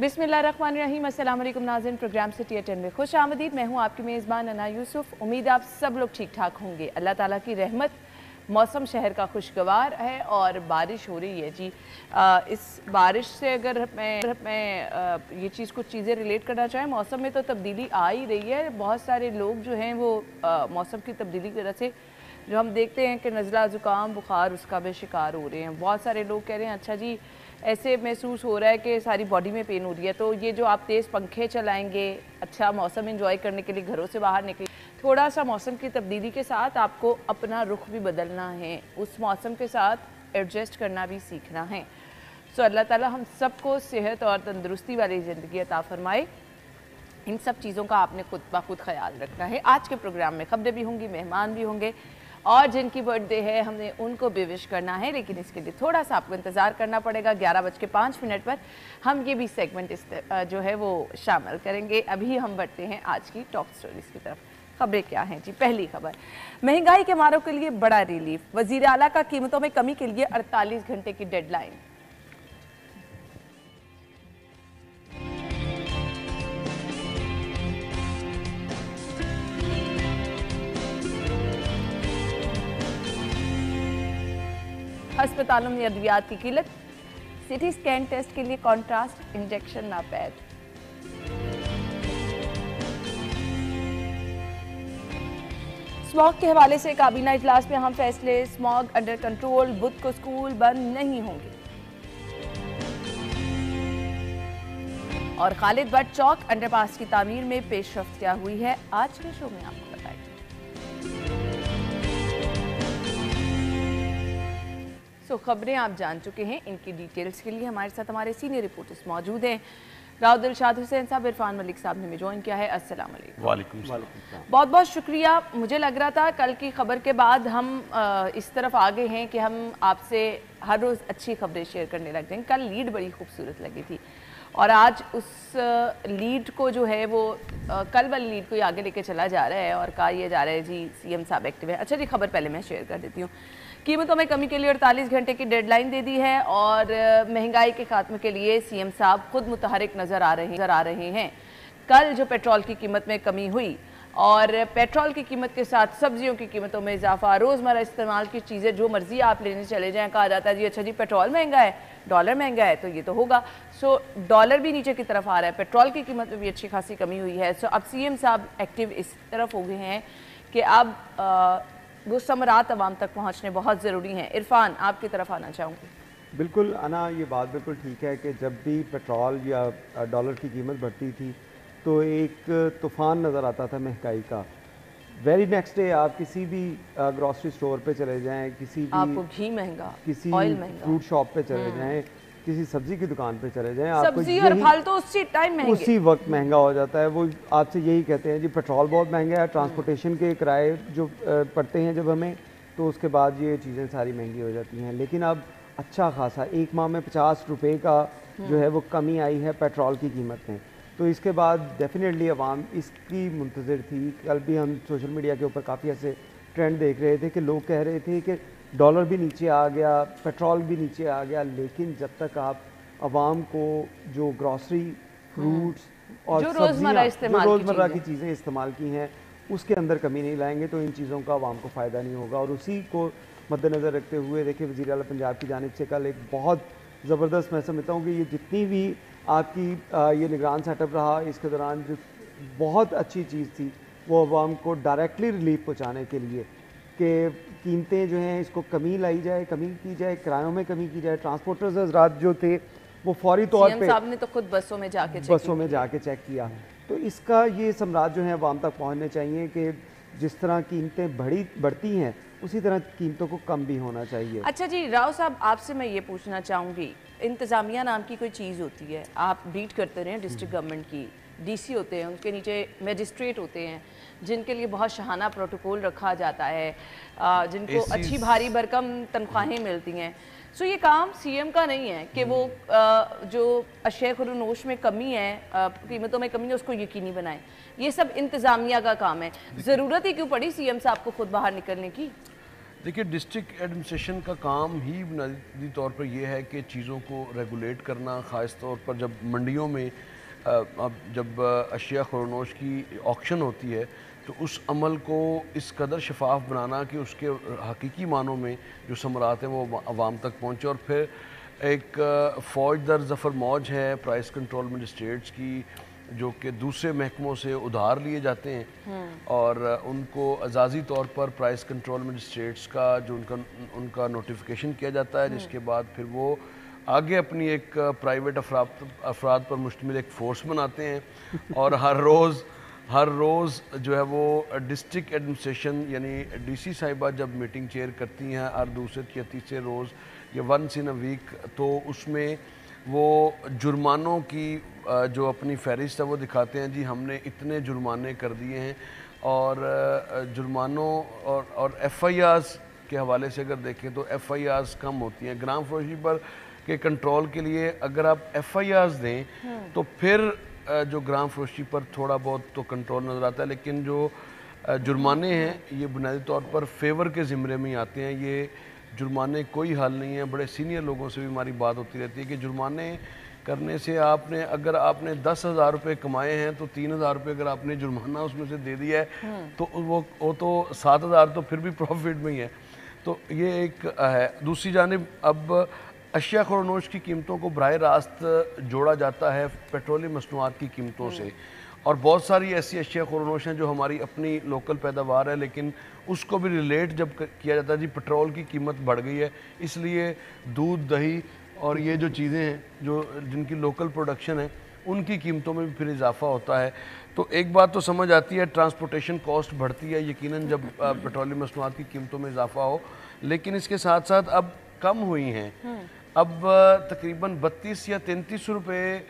बिस्मिल्लाहिर्रहमानिर्रहीम। अस्सलाम वालेकुम नाज़रीन, प्रोग्राम सिटी एट 10 में खुश आमदीद। मैं हूँ आपकी मेज़बान अना यूसुफ। उम्मीद आप सब लोग ठीक ठाक होंगे। अल्लाह ताला की रहमत, मौसम शहर का खुशगवार है और बारिश हो रही है जी। इस बारिश से अगर मैं ये चीज़ कुछ चीज़ें रिलेट करना चाहें, मौसम में तो तब्दीली आ ही रही है। बहुत सारे लोग जो हैं वो मौसम की तब्दीली की वजह से जो हम देखते हैं कि नज़ला ज़ुकाम बुखार उसका भी शिकार हो रहे हैं। बहुत सारे लोग कह रहे हैं अच्छा जी ऐसे महसूस हो रहा है कि सारी बॉडी में पेन हो रही है, तो ये जो आप तेज़ पंखे चलाएंगे, अच्छा मौसम एंजॉय करने के लिए घरों से बाहर निकले, थोड़ा सा मौसम की तब्दीली के साथ आपको अपना रुख भी बदलना है, उस मौसम के साथ एडजस्ट करना भी सीखना है। सो अल्लाह ताला हम सबको सेहत और तंदुरुस्ती वाली ज़िंदगी अता फरमाए। इन सब चीज़ों का आपने खुद ब खुद ख्याल रखना है। आज के प्रोग्राम में खबरें भी होंगी, मेहमान भी होंगे और जिनकी बर्थडे है हमने उनको भी विश करना है, लेकिन इसके लिए थोड़ा सा आपको इंतज़ार करना पड़ेगा। 11:05 पर हम ये भी सेगमेंट जो है वो शामिल करेंगे। अभी हम बढ़ते हैं आज की टॉप स्टोरीज़ की तरफ। खबरें क्या हैं जी? पहली खबर, महंगाई के मारों के लिए बड़ा रिलीफ। वज़ीर आला का कीमतों में कमी के लिए 48 घंटे की डेडलाइन। अस्पतालों में अद्वियात की किल्लत, सिटी स्कैन टेस्ट के लिए कॉन्ट्रास्ट इंजेक्शन नापैद। स्मॉग के हवाले से काबीना इजलास में अहम फैसले। स्मॉग अंडर कंट्रोल, बुध को स्कूल बंद नहीं होंगे। और खालिद भट्ट चौक अंडरपास की तामीर में पेशरफ्त क्या हुई है, आज के शो में आपको बताएंगे। तो खबरें आप जान चुके हैं, इनकी डिटेल्स के लिए हमारे साथ हमारे सीनियर रिपोर्टर्स मौजूद हैं। राव दिलशाद हुसैन साहब, इरफान मलिक साहब ने हमें ज्वाइन किया है। अस्सलाम वालेकुम। वालेकुम सलाम। बहुत बहुत शुक्रिया। मुझे लग रहा था कल की खबर के बाद हम इस तरफ आ गए हैं कि हम आपसे हर रोज़ अच्छी खबरें शेयर करने लग जाएंगे। कल लीड बड़ी खूबसूरत लगी थी और आज उस लीड को जो है वो कल वाली लीड को आगे लेके चला जा रहा है और कहा यह जा रहा है जी सीएम साहब एक्टिव है। अच्छा जी, खबर पहले मैं शेयर कर देती हूँ। कीमतों में कमी के लिए 48 घंटे की डेडलाइन दे दी है और महंगाई के खात्मे के लिए सीएम साहब खुद मुतहरिक नजर आ रहे हैं। कल जो पेट्रोल की कीमत में कमी हुई और पेट्रोल की कीमत के साथ सब्जियों की कीमतों में इजाफा, रोज़मर्रा इस्तेमाल की चीज़ें जो मर्जी आप लेने चले जाएं, कहा जाता है जी अच्छा जी पेट्रोल महंगा है, डॉलर महंगा है, तो ये तो होगा। सो डॉलर भी नीचे की तरफ आ रहा है, पेट्रोल की कीमत में भी अच्छी खासी कमी हुई है। सो अब सीएम साहब एक्टिव इस तरफ हो गए हैं कि अब वो समरात अवाम तक पहुँचने बहुत ज़रूरी हैं। इरफान, आपकी तरफ आना चाहूँगी। बिल्कुल अना, ये बात बिल्कुल ठीक है कि जब भी पेट्रोल या डॉलर की कीमत बढ़ती थी तो एक तूफ़ान नज़र आता था महंगाई का। वेरी नेक्स्ट डे आप किसी भी ग्रॉसरी स्टोर पे चले जाएं, किसी भी आपको घी महंगा, किसी ऑयल महंगा, फ्रूट शॉप पे चले जाएं, किसी सब्जी की दुकान पे चले जाएं, आपको सब्जी और फल तो उसी टाइम महंगे, उसी वक्त महंगा हो जाता है। वो आपसे यही कहते हैं जी पेट्रोल बहुत महंगा है, ट्रांसपोर्टेशन के किराए जो पड़ते हैं जब हमें, तो उसके बाद ये चीज़ें सारी महंगी हो जाती हैं। लेकिन अब अच्छा खासा एक माह में 50 रुपये का जो है वो कमी आई है पेट्रोल की कीमत में, तो इसके बाद डेफिनेटली अवाम इसकी मुंतज़िर थी। कल भी हम सोशल मीडिया के ऊपर काफ़ी ऐसे ट्रेंड देख रहे थे कि लोग कह रहे थे कि डॉलर भी नीचे आ गया, पेट्रोल भी नीचे आ गया, लेकिन जब तक आप अवाम को जो ग्रॉसरी, फ्रूट्स और जो रोज़मर्रा की चीज़ें इस्तेमाल की हैं उसके अंदर कमी नहीं लाएंगे तो इन चीज़ों का अवाम को फ़ायदा नहीं होगा। और उसी को मद्देनज़र रखते हुए देखिए वज़ीर आला पंजाब की जानिब से कल एक बहुत ज़बरदस्त, मैं समझता हूँ कि ये जितनी भी आपकी ये निगरान सेटअप रहा इसके दौरान जो बहुत अच्छी चीज़ थी वो अवाम को डायरेक्टली रिलीफ पहुँचाने के लिए कि कीमतें जो हैं इसको कमी लाई जाए, कमी की जाए, किरायों में कमी की जाए। ट्रांसपोर्टर्स हज़रात जो थे वो फौरी तौर पे साहब ने तो खुद बसों में जाके चेक किया। तो इसका ये समराज जो है अवाम तक पहुँचने चाहिए कि जिस तरह कीमतें बढ़ती हैं उसी तरह कीमतों को कम भी होना चाहिए। अच्छा जी, राव साहब आपसे मैं ये पूछना चाहूँगी, इंतज़ामिया नाम की कोई चीज़ होती है, आप बीट करते रहे डिस्ट्रिक्ट गवर्नमेंट की, डीसी होते हैं, उनके नीचे मजिस्ट्रेट होते हैं जिनके लिए बहुत शहाना प्रोटोकॉल रखा जाता है, जिनको अच्छी भारी भरकम तनख्वाहें मिलती हैं। सो ये काम सीएम का नहीं है कि वो जो अशय खुरुनोश में कमी है, कीमतों में कमी है, उसको यकीनी बनाएं। ये सब इंतज़ामिया का काम है। ज़रूरत ही क्यों पड़ी सीएम साहब को खुद बाहर निकलने की? देखिए, डिस्ट्रिक्ट एडमिनिस्ट्रेशन का काम ही बुनियादी तौर पर यह है कि चीज़ों को रेगुलेट करना, ख़ास तौर पर जब मंडियों में अब जब अशिया खुरनोश की ऑक्शन होती है तो उस अमल को इस कदर शफाफ बनाना कि उसके हकीकी मानों में जो समरात हैं वो आवाम तक पहुँचे। और फिर एक फ़ौज दर ज़फ़र मौज है प्राइस कंट्रोल मजिस्ट्रेट्स की, जो कि दूसरे महकमों से उधार लिए जाते हैं और उनको एजाज़ी तौर पर प्राइस कंट्रोल मजिस्ट्रेट्स का जो उनका नोटिफिकेशन किया जाता है, जिसके बाद फिर वो आगे अपनी एक प्राइवेट अफराद पर मुश्तमिल एक फ़ोर्स बनाते हैं और हर रोज़ जो है वो डिस्ट्रिक्ट एडमिनिस्ट्रेशन यानी डीसी साहिबा जब मीटिंग चेयर करती हैं हर दूसरे या तीसरे रोज़ या वंस इन अ वीक, तो उसमें वो जुर्मानों की जो अपनी फहरिस्त है वो दिखाते हैं, जी हमने इतने जुर्माने कर दिए हैं। और जुर्मानों और FIRs के हवाले से अगर देखें तो FIRs कम होती हैं ग्राम फरोशी पर के कंट्रोल के लिए। अगर आप FIRs दें तो फिर जो ग्राम फरोशी पर थोड़ा बहुत तो कंट्रोल नज़र आता है, लेकिन जो जुर्माने हैं ये बुनियादी तौर पर फेवर के ज़िम्मे में आते हैं। ये जुर्माने कोई हल नहीं है। बड़े सीनियर लोगों से भी हमारी बात होती रहती है कि जुर्माने करने से अगर आपने 10,000 रुपये कमाए हैं तो 3,000 रुपये अगर आपने जुर्माना उसमें से दे दिया है तो वो तो 7,000 तो फिर भी प्रॉफिट में ही है। तो ये एक है। दूसरी जानिब अब अशिया खुरनोश की कीमतों को बराह रास्त जोड़ा जाता है पेट्रोलियम मसनूआत की कीमतों से, और बहुत सारी ऐसी अशिया खुरनोश हैं जो हमारी अपनी लोकल पैदावार है, लेकिन उसको भी रिलेट जब किया जाता है, जी पेट्रोल की कीमत बढ़ गई है इसलिए दूध दही और ये जो चीज़ें हैं जो जिनकी लोकल प्रोडक्शन है उनकी कीमतों में भी फिर इजाफा होता है। तो एक बात तो समझ आती है, ट्रांसपोर्टेशन कॉस्ट बढ़ती है यकीनन जब पेट्रोलियम मसनूआत की कीमतों में इजाफा हो, लेकिन इसके साथ साथ अब कम हुई हैं। अब तकरीबन 32 या 33 रुपये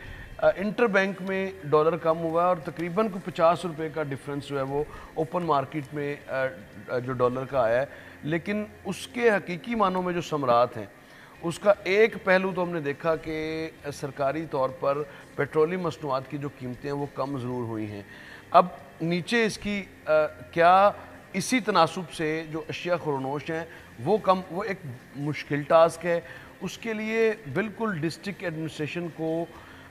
इंटर बैंक में डॉलर कम हुआ है और तकरीबन को 50 रुपये का डिफरेंस जो है वो ओपन मार्केट में जो डॉलर का आया है। लेकिन उसके हकीकी मानों में जो समरात हैं उसका एक पहलू तो हमने देखा कि सरकारी तौर पर पेट्रोलियम मसनूआत की जो कीमतें हैं वो कम ज़रूर हुई हैं। अब नीचे इसकी क्या इसी तनासुब से जो अशिया खुरनोश हैं वो एक मुश्किल टास्क है। उसके लिए बिल्कुल डिस्ट्रिक्ट एडमिनिस्ट्रेशन को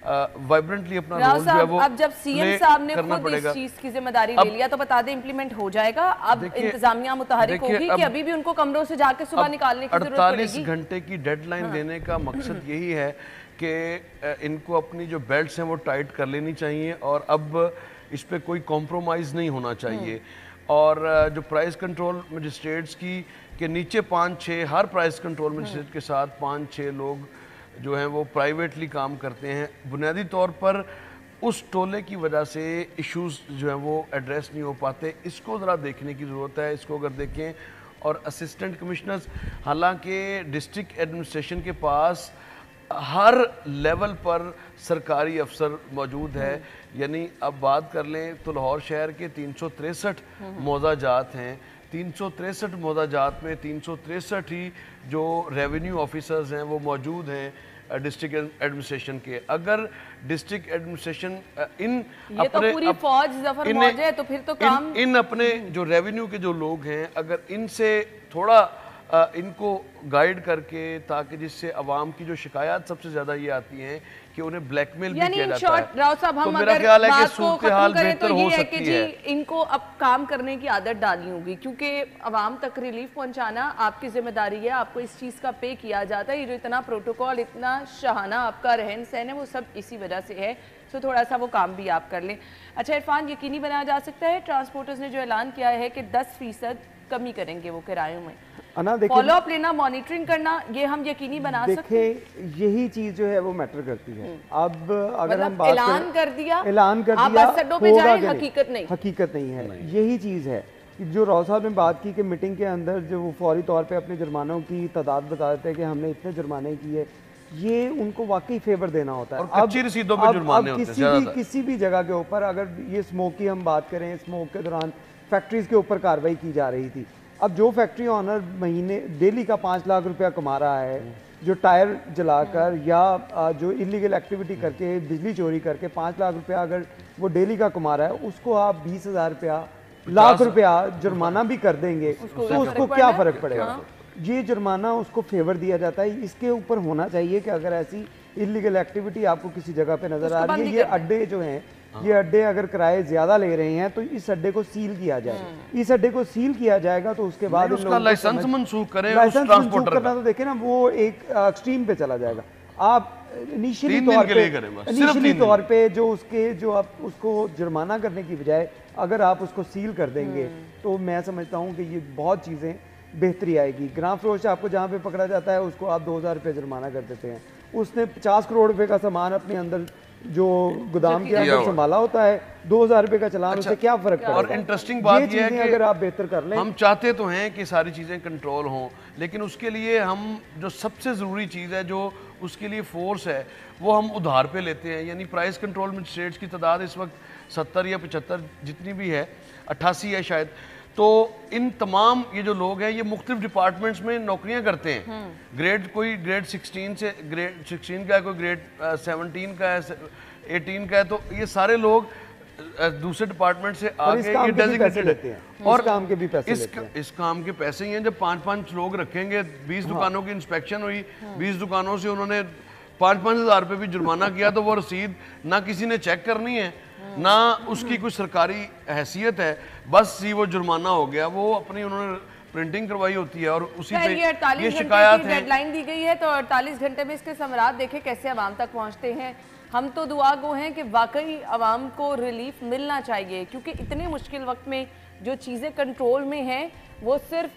वाइब्रेंटली अपना रोल जो है वो अब जब सीएम साहब ने खुद इस चीज की जिम्मेदारी ले लिया तो बता दें इम्प्लीमेंट हो जाएगा। अब इंतजामिया मुतहरिक होगी कि अभी भी उनको कमरों से जाके सुबह निकालने की जरूरत पड़ेगी। 48 घंटे की डेडलाइन देने का मकसद यही है कि इनको अपनी जो बेल्ट्स हैं वो टाइट कर लेनी चाहिए और अब इस पर कोई कॉम्प्रोमाइज़ नहीं होना चाहिए। और जो प्राइस कंट्रोल मजिस्ट्रेट्स की के नीचे 5-6 हर प्राइस कंट्रोल मजिस्ट्रेट के साथ 5-6 लोग जो हैं वो प्राइवेटली काम करते हैं। बुनियादी तौर पर उस टोले की वजह से इश्यूज जो हैं वो एड्रेस नहीं हो पाते। इसको ज़रा देखने की ज़रूरत है। इसको अगर देखें और असिस्टेंट कमिश्नर्स, हालांकि डिस्ट्रिक्ट एडमिनिस्ट्रेशन के पास हर लेवल पर सरकारी अफसर मौजूद है, यानी अब बात कर लें तो लाहौर शहर के 363 मौज़ाजात हैं। 363 मौज़ाजात में 363 ही जो रेवेन्यू ऑफिसर्स हैं वो मौजूद हैं डिस्ट्रिक्ट एडमिनिस्ट्रेशन के। अगर डिस्ट्रिक्ट एडमिनिस्ट्रेशन ये तो पूरी फौज ज़फर मौज है तो फिर तो काम इन अपने जो रेवेन्यू के जो लोग हैं अगर इनसे थोड़ा इनको गाइड करके, ताकि जिससे आवाम की जो शिकायत सबसे ज़्यादा ये आती हैं कि उन्हें ब्लैकमेल भी किया जाता है। राव साहब, हम तो मेरा ख्याल है कि सूरत हाल बेहतर हो सकती है। इनको अब काम करने की आदत डालनी होगी क्योंकि आवाम तक रिलीफ पहुंचाना आपकी जिम्मेदारी है। आपको इस चीज़ का पे किया जाता है। ये जो इतना प्रोटोकॉल, इतना शहाना आपका रहन सहन है वो सब इसी वजह से है। तो थोड़ा सा वो काम भी आप कर लें। अच्छा इरफान, यकीनी बनाया जा सकता है ट्रांसपोर्टर्स ने जो ऐलान किया है कि 10% कमी करेंगे वो किरायों में, फॉलो अप लेना, मॉनिटरिंग करना, ये हम यकीनी बना सकते हैं? यही चीज जो है वो मैटर करती है। अब अगर हम बात ऐलान कर दिया, आप बस अड्डों पे जाएं, हकीकत नहीं है। यही चीज है कि जो राव साहब ने बात की कि मीटिंग के अंदर जो वो फौरी तौर पे अपने जुर्मानों की तादाद बता देते हैं कि हमने इतने जुर्माने किए, ये उनको वाकई फेवर देना होता है। अब कच्ची रसीदों पे जुर्माने होते हैं। किसी भी जगह के ऊपर अगर ये स्मोक की हम बात करें, स्मोक के दौरान फैक्ट्रीज के ऊपर कार्रवाई की जा रही थी। अब जो फैक्ट्री ऑनर महीने डेली का 5 लाख रुपया कमा रहा है, जो टायर जलाकर या जो इलीगल एक्टिविटी करके बिजली चोरी करके 5 लाख रुपया अगर वो डेली का कमा रहा है, उसको आप 20,000 रुपया लाख रुपया जुर्माना भी कर देंगे तो उसको क्या फर्क पड़ेगा? ये जुर्माना उसको फेवर दिया जाता है। इसके ऊपर होना चाहिए कि अगर ऐसी इलीगल एक्टिविटी आपको किसी जगह पे नजर आ रही है, ये अड्डे जो हैं, ये अड्डे अगर किराए ज्यादा ले रहे हैं तो इस अड्डे को सील किया जाए। इस अड्डे को सील किया जाएगा तो उसके बाद उसका लाइसेंस मंसूख करें। लाइसेंस मंसूख करना तो देखें ना, वो एक एक्सट्रीम पे चला जाएगा। आप इनिशियली तौर पे जो उसके जो आप उसको जुर्माना करने की बजाय अगर आप उसको सील कर देंगे तो मैं समझता हूँ कि ये बहुत चीज़ें बेहतरी आएगी। ग्राम फरोश आपको जहाँ पे पकड़ा जाता है उसको आप 2000 रुपये जुर्माना कर देते हैं। उसने 50 करोड़ रुपए का सामान अपने अंदर जो गोदाम के अंदर संभाला होता है, 2000 रुपए का चलान, उससे क्या फर्क पड़ेगा? और इंटरेस्टिंग बात यह है कि अगर आप बेहतर कर लें, हम चाहते तो हैं कि सारी चीज़ें कंट्रोल हों, लेकिन उसके लिए हम जो सबसे ज़रूरी चीज़ है, जो उसके लिए फोर्स है, वो हम उधार पे लेते हैं। यानी प्राइस कंट्रोल मजिस्ट्रेट्स की तादाद इस वक्त 70 या 75 जितनी भी है, 88 है शायद। तो इन तमाम ये जो लोग हैं ये मुख्तलिफ डिपार्टमेंट्स में नौकरियां करते हैं। ग्रेड कोई ग्रेड 16 से ग्रेड 16 का है, कोई ग्रेड 17 का है, 18 का है। तो ये सारे लोग दूसरे डिपार्टमेंट से आगे ये डेजिग्नेटेड है और काम के भी पैसे इस काम के पैसे ही हैं। जब 5-5 लोग रखेंगे, 20 दुकानों की इंस्पेक्शन हुई, 20 दुकानों से उन्होंने 5-5 हज़ार रुपये भी जुर्माना किया, तो वो रसीद ना किसी ने चेक करनी है, ना उसकी कोई सरकारी हैसियत है, बस ही वो जुर्माना हो गया। वो अपनी उन्होंने प्रिंटिंग करवाई होती है और उसी पे ये शिकायत है। डेडलाइन दी गई है तो 48 घंटे में इसके समरात देखे कैसे आवाम तक पहुंचते हैं। हम तो दुआ गो हैं कि वाकई आवाम को रिलीफ मिलना चाहिए, क्योंकि इतने मुश्किल वक्त में जो चीज़ें कंट्रोल में हैं वो सिर्फ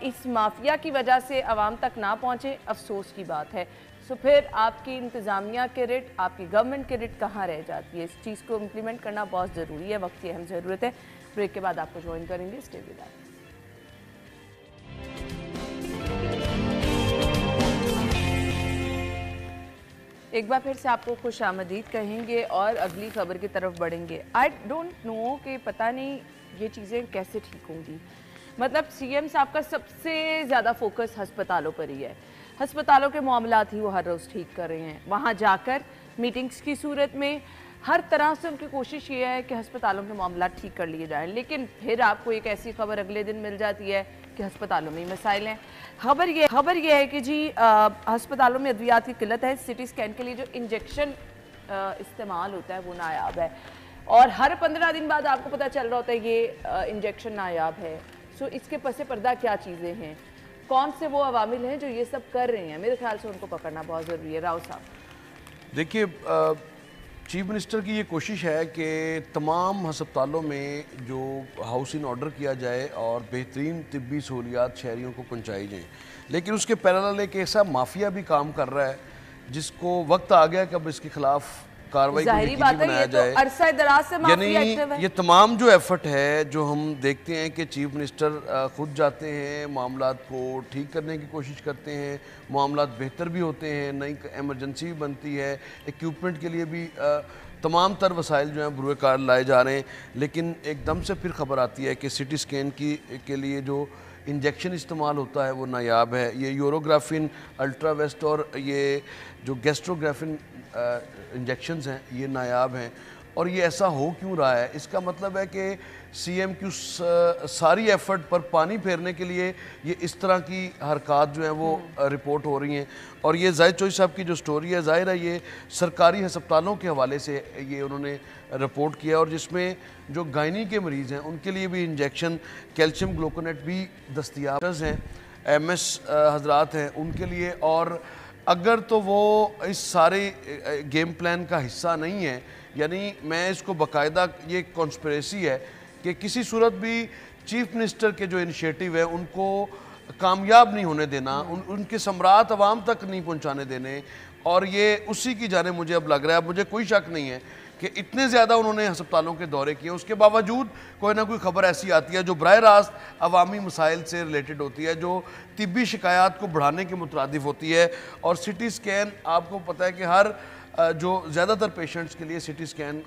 इस माफिया की वजह से आवाम तक ना पहुँचे, अफसोस की बात है। तो फिर आपकी इंतज़ामिया के रिट, आपकी गवर्नमेंट के रिट कहाँ रह जाती है? इस चीज़ को इम्प्लीमेंट करना बहुत ज़रूरी है, वक्त की अहम ज़रूरत है। ब्रेक के बाद आपको ज्वाइन करेंगे, स्टे विद अस। एक बार फिर से आपको खुश आमदीद कहेंगे और अगली खबर की तरफ बढ़ेंगे। आई डोंट नो कि पता नहीं ये चीज़ें कैसे ठीक होंगी। मतलब सीएम साहब का सबसे ज़्यादा फोकस अस्पतालों पर ही है। अस्पतालों के मामलात ही वो हर रोज़ ठीक कर रहे हैं। वहाँ जाकर मीटिंग्स की सूरत में हर तरह से उनकी कोशिश ये है कि अस्पतालों के मामला ठीक कर लिए जाएं, लेकिन फिर आपको एक ऐसी खबर अगले दिन मिल जाती है कि अस्पतालों में ही मसाइल हैं। खबर ये है कि जी अस्पतालों में अद्वियात की किल्लत है। सिटी स्कैन के लिए जो इंजेक्शन इस्तेमाल होता है वो नायाब है और हर 15 दिन बाद आपको पता चल रहा होता है ये इंजेक्शन नायाब है। सो इसके पसे पर्दा क्या चीज़ें हैं, कौन से वो अवामिल हैं जो ये सब कर रहे हैं? मेरे ख्याल से उनको पकड़ना बहुत ज़रूरी है। राव साहब देखिए, चीफ मिनिस्टर की ये कोशिश है कि तमाम हस्पतालों में जो हाउस इन ऑर्डर किया जाए और बेहतरीन तिब्बी सहूलियात शहरियों को पहुँचाई जाएँ, लेकिन उसके पैरेलल एक ऐसा माफिया भी काम कर रहा है जिसको वक्त आ गया कि अब इसके खिलाफ कार्रवाई को यकीनी बनाया जाए। यानी ये तमाम जो एफर्ट है जो हम देखते हैं कि चीफ मिनिस्टर खुद जाते हैं, मामलात को ठीक करने की कोशिश करते हैं, मामलात बेहतर भी होते हैं, नई एमरजेंसी भी बनती है, इक्विपमेंट के लिए भी तमाम तर वसाइल जो हैं बुरे कार लाए जा रहे हैं, लेकिन एकदम से फिर खबर आती है कि सिटी स्कैन के लिए जो इंजेक्शन इस्तेमाल होता है वो नायाब है। ये यूरोग्राफिन, अल्ट्रावेस्ट और ये जो गैस्ट्रोग्राफिन इंजेक्शंस हैं ये नायाब हैं। और ये ऐसा हो क्यों रहा है? इसका मतलब है कि सीएम की सारी एफर्ट पर पानी फेरने के लिए ये इस तरह की हरकत जो हैं वो रिपोर्ट हो रही हैं। और ये जाहिद चौधरी साहब की जो स्टोरी है, ज़ाहिर है ये सरकारी अस्पतालों के हवाले से ये उन्होंने रिपोर्ट किया और जिसमें जो गायनी के मरीज़ हैं उनके लिए भी इंजेक्शन कैल्शियम ग्लूकोनेट भी दस्तियाब हैं, MS हजरात हैं उनके लिए। और अगर तो वो इस सारे गेम प्लान का हिस्सा नहीं है, यानी मैं इसको बाकायदा ये कॉन्स्पिरेसी है कि किसी सूरत भी चीफ मिनिस्टर के जो इनिशिएटिव है उनको कामयाब नहीं होने देना, उनके सम्राट अवाम तक नहीं पहुंचाने देने, और ये उसी की जाने मुझे अब लग रहा है। अब मुझे कोई शक नहीं है कि इतने ज़्यादा उन्होंने अस्पतालों के दौरे किए, उसके बावजूद कोई ना कोई खबर ऐसी आती है जो बराह रास्त अवामी मसाइल से रिलेटेड होती है, जो तिब्बी शिकायत को बढ़ाने के मुतरादिफ होती है। और सिटी स्कैन आपको पता है कि हर जो ज़्यादातर पेशेंट्स के लिए सिटी स्कैन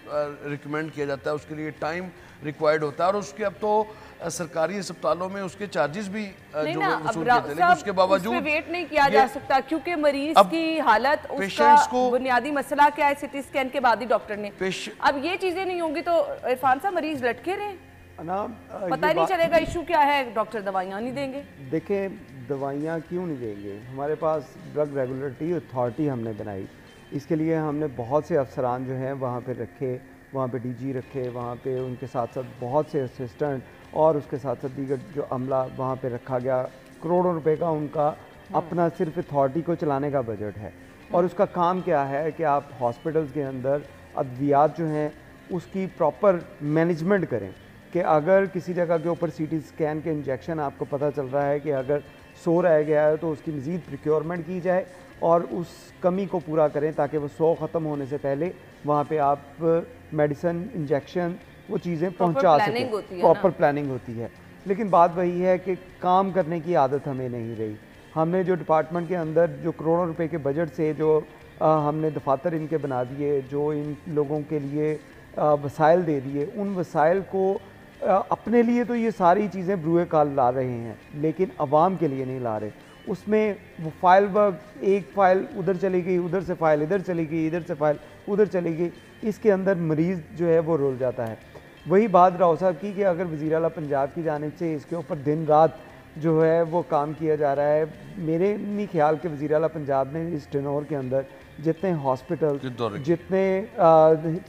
रिकमेंड किया जाता है, उसके लिए टाइम रिक्वायर्ड होता है और उसके अब तो सरकारी अस्पतालों में उसके चार्जेस भी जो वसूल किए थे, लेकिन उसके बावजूद वेट नहीं किया जा सकता क्योंकि मरीज की हालत, उसका बुनियादी मसला क्या है, सिटी स्कैन के बाद ही डॉक्टर ने। अब ये चीजें नहीं होंगी तो इरफान साहब मरीज लटके रहे। ना पता ही नहीं चलेगा इशू क्या है, डॉक्टर दवाइयाँ नहीं देंगे। देखें, दवाइयाँ क्यों नहीं देंगे, हमारे पास ड्रग रेगुलेटरी अथॉरिटी हमने बनाई, इसके लिए हमने बहुत से अफसरान जो हैं वहाँ पे रखे, वहाँ पे डीजी रखे, वहाँ पे उनके साथ साथ बहुत से असिस्टेंट और उसके साथ साथ दीगर जो अमला वहाँ पे रखा गया। करोड़ों रुपए का उनका अपना सिर्फ अथॉरिटी को चलाने का बजट है। और उसका काम क्या है कि आप हॉस्पिटल्स के अंदर अद्वियात जो हैं उसकी प्रॉपर मैनेजमेंट करें, कि अगर किसी जगह के ऊपर सीटी स्कैन के इंजेक्शन आपको पता चल रहा है कि अगर 100 रह गया है तो उसकी मज़ीद प्रिक्योरमेंट की जाए और उस कमी को पूरा करें ताकि वो 100 ख़त्म होने से पहले वहाँ पे आप मेडिसन, इंजेक्शन, वो चीज़ें पहुँचा सकें। प्रॉपर प्लानिंग होती है। लेकिन बात वही है कि काम करने की आदत हमें नहीं रही। हमने जो डिपार्टमेंट के अंदर जो करोड़ों रुपए के बजट से जो हमने दफातर इनके बना दिए, जो इन लोगों के लिए वसाइल दे दिए, उन वसाइल को अपने लिए तो ये सारी चीज़ें ब्रूए काल ला रहे हैं, लेकिन आवाम के लिए नहीं ला रहे। उसमें वो फाइल वर्क, एक फ़ाइल उधर चली गई, उधर से फ़ाइल इधर चली गई, इधर से फ़ाइल उधर चली गई, इसके अंदर मरीज़ जो है वो रुल जाता है। वही बात राव साहब की कि अगर वज़ीर आला पंजाब की जानिब से इसके ऊपर दिन रात जो है वो काम किया जा रहा है। मेरे नहीं ख्याल के वज़ीर आला पंजाब ने इस टेनोर के अंदर जितने हॉस्पिटल, जितने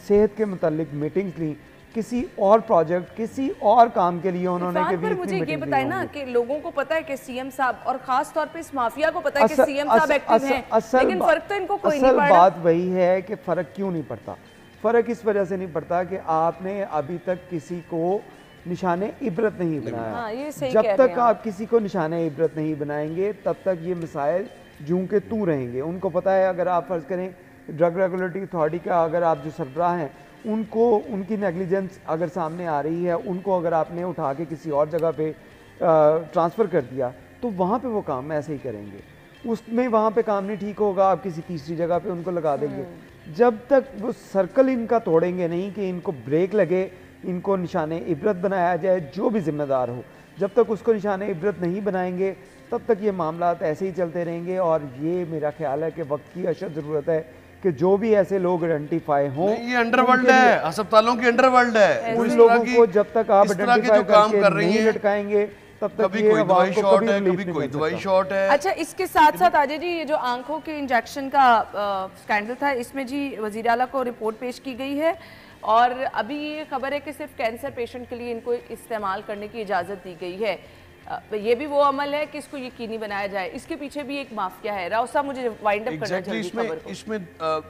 सेहत के मुतालिक मीटिंग्स ली, किसी और प्रोजेक्ट, किसी और काम के लिए उन्होंने पर मुझे ये बताए ना कि लोगों को पता है कि सीएम साहब और खास तौर पे इस माफिया को पता है कि सीएम साहब एक्टिव हैं, लेकिन फर्क तो इनको कोई नहीं पड़ रहा। बात वही है कि फ़र्क क्यों नहीं पड़ता। फ़र्क इस वजह से नहीं पड़ता कि आपने अभी तक किसी को निशाने इबरत नहीं बनाया। जब तक आप किसी को निशाने इबरत नहीं बनाएंगे तब तक ये मसाइल जूं के तू रहेंगे। उनको पता है, अगर आप फ़र्ज़ करें ड्रग रेगुलेटरी अथॉरिटी का अगर आप जो सरबराह हैं उनको उनकी नेग्लिजेंस अगर सामने आ रही है, उनको अगर आपने उठा के किसी और जगह पे ट्रांसफ़र कर दिया तो वहाँ पे वो काम ऐसे ही करेंगे। उसमें वहाँ पे काम नहीं ठीक होगा, आप किसी तीसरी जगह पे उनको लगा देंगे। जब तक वो सर्कल इनका तोड़ेंगे नहीं कि इनको ब्रेक लगे, इनको निशाने इबरत बनाया जाए, जो भी जिम्मेदार हो, जब तक उसको निशाने इबरत नहीं बनाएंगे तब तक ये मामला ऐसे ही चलते रहेंगे। और ये मेरा ख्याल है कि वक्त की अशद ज़रूरत है कि जो भी ऐसे लोग आइडेंटिफाई हों, ये अंडरवर्ल्ड है, अस्पतालों की अंडरवर्ल्ड है। उन लोगों को जब तक आप आइडेंटिफाई करके नहीं लटकाएंगे तब तक कभी कोई दवाई शॉर्ट है, कभी कोई दवाई शॉर्ट है। अच्छा, इसके साथ साथ अजय जी, ये जो आंखों के इंजेक्शन का स्कैंडल था, इसमें जी वज़ीर आला को रिपोर्ट पेश की गई है और अभी ये खबर है कि सिर्फ कैंसर पेशेंट के लिए इनको इस्तेमाल करने की इजाज़त दी गई है। ये भी वो अमल है कि इसको यकीनी बनाया जाए। इसके पीछे भी एक माफिया है। राव साहब, मुझे वाइंड अप करना चाहिए खबर को। इसमें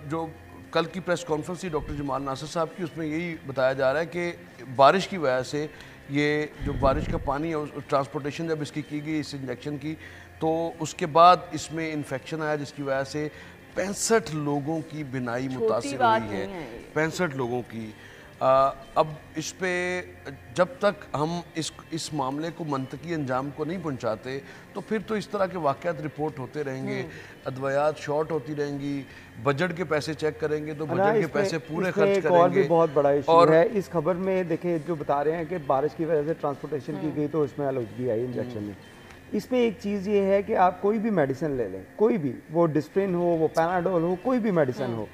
जो कल की प्रेस कॉन्फ्रेंस थी डॉक्टर जमाल नासिर साहब की, उसमें यही बताया जा रहा है कि बारिश की वजह से ये जो बारिश का पानी है, ट्रांसपोर्टेशन जब इसकी की गई इस इंजेक्शन की, तो उसके बाद इसमें इन्फेक्शन आया जिसकी वजह से 65 लोगों की बिनाई मुतासिर हुई है। 65 लोगों की। अब इस पे जब तक हम इस मामले को मंतकी अंजाम को नहीं पहुंचाते तो फिर तो इस तरह के वाक़यात रिपोर्ट होते रहेंगे, अद्वियात शॉर्ट होती रहेंगी, बजट के पैसे चेक करेंगे तो बजट के पैसे पूरे खर्च करेंगे। और भी बहुत बड़ा इशू है इस खबर में। देखिए, जो बता रहे हैं कि बारिश की वजह से ट्रांसपोर्टेशन की गई तो इसमें आलूदगी आई इंजेक्शन में। इसमें एक चीज़ ये है कि आप कोई भी मेडिसिन ले लें, कोई भी, वो डिस्प्रिन हो, वो पैनाडोल हो, कोई भी मेडिसिन हो,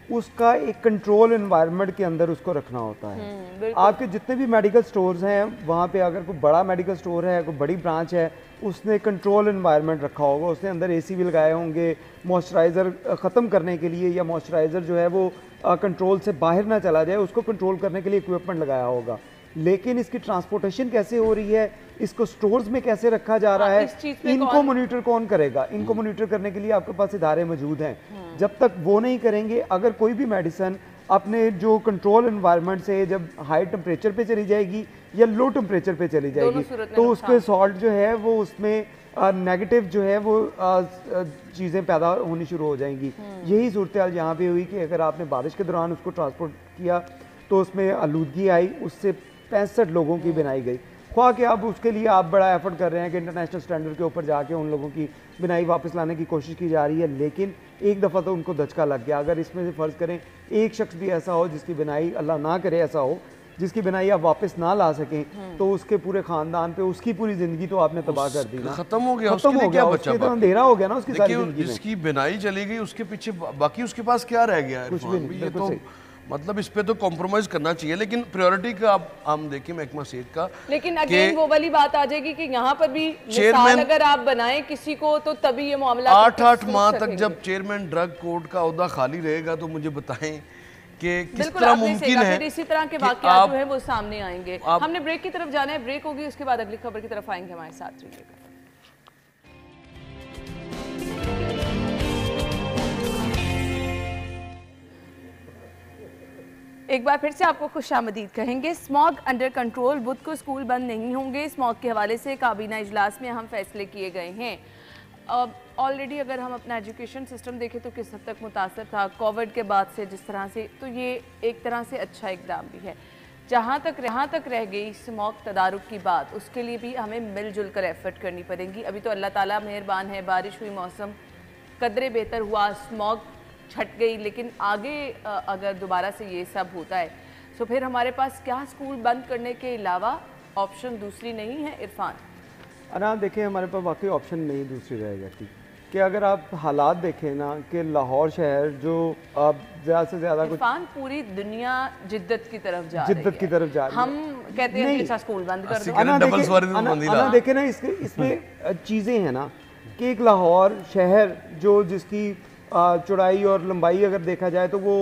उसका एक कंट्रोल एनवायरनमेंट के अंदर उसको रखना होता है। आपके जितने भी मेडिकल स्टोर्स हैं वहाँ पे अगर कोई बड़ा मेडिकल स्टोर है, कोई बड़ी ब्रांच है, उसने कंट्रोल एनवायरनमेंट रखा होगा, उसने अंदर एसी भी लगाए होंगे मॉइस्चराइज़र ख़त्म करने के लिए, या मॉइस्चराइज़र जो है वो कंट्रोल से बाहर ना चला जाए उसको कंट्रोल करने के लिए इक्विपमेंट लगाया होगा। लेकिन इसकी ट्रांसपोर्टेशन कैसे हो रही है, इसको स्टोर्स में कैसे रखा जा रहा है, इनको मॉनिटर कौन करेगा? इनको मॉनिटर करने के लिए आपके पास इदारे मौजूद हैं। जब तक वो नहीं करेंगे, अगर कोई भी मेडिसिन अपने जो कंट्रोल एनवायरनमेंट से जब हाई टेम्परेचर पे चली जाएगी या लो टेम्परेचर पे चली जाएगी तो उसके सॉल्ट जो है वो उसमें नेगेटिव जो है वो चीज़ें पैदा होनी शुरू हो जाएंगी। यही सूरत हाल यहाँ पे हुई कि अगर आपने बारिश के दौरान उसको ट्रांसपोर्ट किया तो उसमें आलूदगी आई, उससे 65 लोगों की बिनाई गई। ख्वाह कि अब उसके लिए आप बड़ा एफर्ट कर रहे हैं कि इंटरनेशनल स्टैंडर्ड के ऊपर जाके उन लोगों की बिनाई वापस लाने की कोशिश की जा रही है, लेकिन एक दफ़ा तो उनको धचका लग गया। अगर इसमें से फ़र्ज़ करें एक शख्स भी ऐसा हो जिसकी बिनाई, अल्लाह ना करे ऐसा हो, जिसकी बिनाई आप वापस ना ला सकें तो उसके पूरे खानदान पे, उसकी पूरी जिंदगी तो आपने तबाह कर दी ना, खत्म हो गया, उसके लिए क्या बचा? तो अंधेरा हो गया ना उसकी सारी जिंदगी में। जिसकी बिनाई चली गई उसके पीछे बाकी उसके पास क्या रह गया? कुछ भी नहीं। ये तो मतलब इस पे तो कॉम्प्रोमाइज करना चाहिए, लेकिन प्रायोरिटी का आप हम देखें महकमा सेहत का, लेकिन अगेन वो वाली बात आ जाएगी कि यहाँ पर भी मिसाल अगर आप बनाएं किसी को तो तभी ये मामला 8 माह तक जब चेयरमैन ड्रग कोर्ट का ओहदा खाली रहेगा तो मुझे बताएं कि किस तरह मुमकिन है फिर इसी तरह के वाकयात जो है वो सामने आएंगे। हमने ब्रेक की तरफ जाना है, ब्रेक होगी, उसके बाद अगली खबर की तरफ आएंगे, हमारे साथ रहिएगा। एक बार फिर से आपको खुशामदीद कहेंगे। स्मॉग अंडर कंट्रोल, बुध को स्कूल बंद नहीं होंगे। स्मॉग के हवाले से काबीना इजलास में अहम फैसले किए गए हैं। ऑलरेडी अगर हम अपना एजुकेशन सिस्टम देखें तो किस हद तक मुतासर था कोविड के बाद से जिस तरह से, तो ये एक तरह से अच्छा इकदाम भी है। जहाँ तक रह गई स्मॉग तदारुक की बात, उसके लिए भी हमें मिलजुल कर एफर्ट करनी पड़ेगी। अभी तो अल्लाह ताला मेहरबान है, बारिश हुई, मौसम कदरे बेहतर हुआ, स्मॉग छट गई, लेकिन आगे अगर दोबारा से ये सब होता है तो फिर हमारे पास क्या स्कूल बंद करने के अलावा ऑप्शन दूसरी नहीं है? इरफान अना देखिए, हमारे पास वाकई ऑप्शन नहीं दूसरी रह जाती कि अगर आप हालात देखें ना कि लाहौर शहर जो अब ज़्यादा से ज़्यादा इरफान पूरी दुनिया जिद्दत की तरफ जा रही है। हम कहते हैं कि अच्छा स्कूल बंद कर दो। अना देखे ना, इसमें चीज़ें हैं ना कि एक लाहौर शहर जो जिसकी चौड़ाई और लंबाई अगर देखा जाए तो वो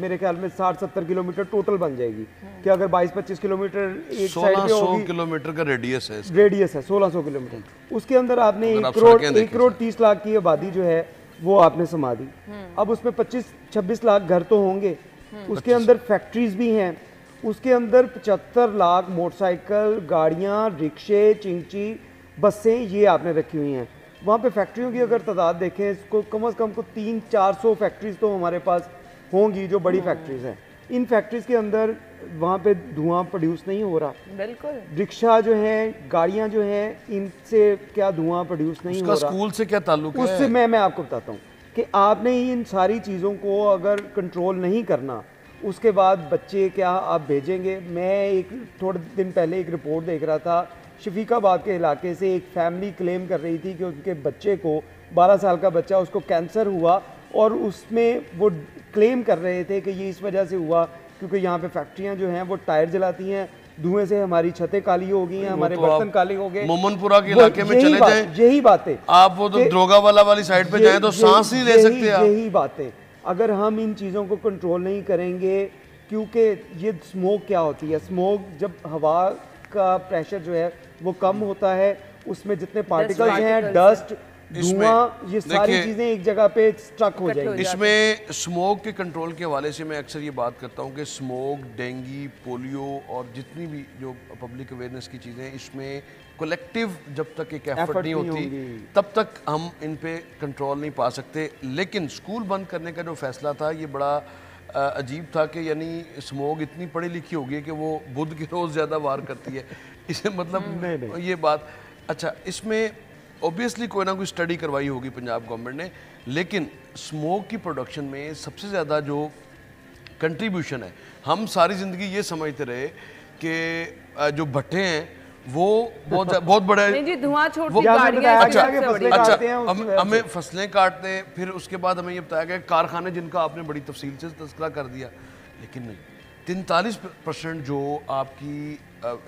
मेरे ख्याल में 60-70 किलोमीटर टोटल बन जाएगी कि अगर 22-25 किलोमीटर एक साइड पे होगी। 1600 किलोमीटर का रेडियस है 1600 किलोमीटर। उसके अंदर आपने 1 करोड़ 30 लाख की आबादी जो है वो आपने समा दी। अब उसमें 25-26 लाख घर तो होंगे, उसके अंदर फैक्ट्रीज भी हैं, उसके अंदर 75 लाख मोटरसाइकिल, गाड़ियाँ, रिक्शे, चिंची, बसें ये आपने रखी हुई हैं। वहाँ पे फैक्ट्रियों की अगर तादाद देखें, इसको कम से कम को 300-400 फैक्ट्रीज तो हमारे पास होंगी जो बड़ी फैक्ट्रीज हैं। इन फैक्ट्रीज के अंदर वहाँ पे धुआं प्रोड्यूस नहीं हो रहा। बिल्कुल। रिक्शा जो है, गाड़ियाँ जो हैं, इनसे क्या धुआं प्रोड्यूस नहीं हो रहा। स्कूल से क्या ताल्लुक है? उससे मैं आपको बताता हूँ कि आपने इन सारी चीज़ों को अगर कंट्रोल नहीं करना, उसके बाद बच्चे क्या आप भेजेंगे। मैं एक थोड़े दिन पहले एक रिपोर्ट देख रहा था, शफीकाबाद के इलाके से एक फैमिली क्लेम कर रही थी कि उनके बच्चे को 12 साल का बच्चा, उसको कैंसर हुआ और उसमें वो क्लेम कर रहे थे कि ये इस वजह से हुआ क्योंकि यहाँ पे फैक्ट्रियाँ जो हैं वो टायर जलाती हैं, धुएं से हमारी छतें काली हो गई हैं, हमारे बर्तन काले हो गए। मोमनपुरा के इलाके में चले जाएं, यही बातें आप वो तो द्रोगा वाली साइड पे जाएं तो सांस नहीं ले सकते आप। यही बातें अगर हम इन चीज़ों को कंट्रोल नहीं करेंगे, क्योंकि ये स्मोक क्या होती है, स्मोक जब हवा का प्रेशर जो है वो कम होता है, उसमें जितने पार्टिकल्स हैं, डस्ट, धुआं, ये सारी चीजें एक जगह पे स्ट्रक हो जाएंगी। इसमें स्मोक के कंट्रोल के हवाले से मैं अक्सर ये बात करता हूँ कि स्मोक, डेंगू, पोलियो और जितनी भी जो पब्लिक अवेयरनेस की चीज़ें, इसमें कलेक्टिव जब तक एक एफर्ट नहीं होती तब तक हम इन पे कंट्रोल नहीं पा सकते। लेकिन स्कूल बंद करने का जो फैसला था ये बड़ा अजीब था कि यानी स्मोक इतनी पढ़ी लिखी होगी कि वो बुध के रोज़ ज़्यादा वार करती है। इसे मतलब नहीं। ये बात अच्छा, इसमें ऑब्वियसली कोई ना कोई स्टडी करवाई होगी पंजाब गवर्नमेंट ने, लेकिन स्मोक की प्रोडक्शन में सबसे ज़्यादा जो कंट्रीब्यूशन है, हम सारी ज़िंदगी ये समझते रहे कि जो भट्टे हैं वो बहुत बड़ा जी, धुआं छोड़ती हमें फसलें काटते हैं, फिर उसके बाद हमें ये बताया गया कारखाने जिनका आपने बड़ी तफसील से तस्करा कर दिया, लेकिन नहीं, 43% जो आपकी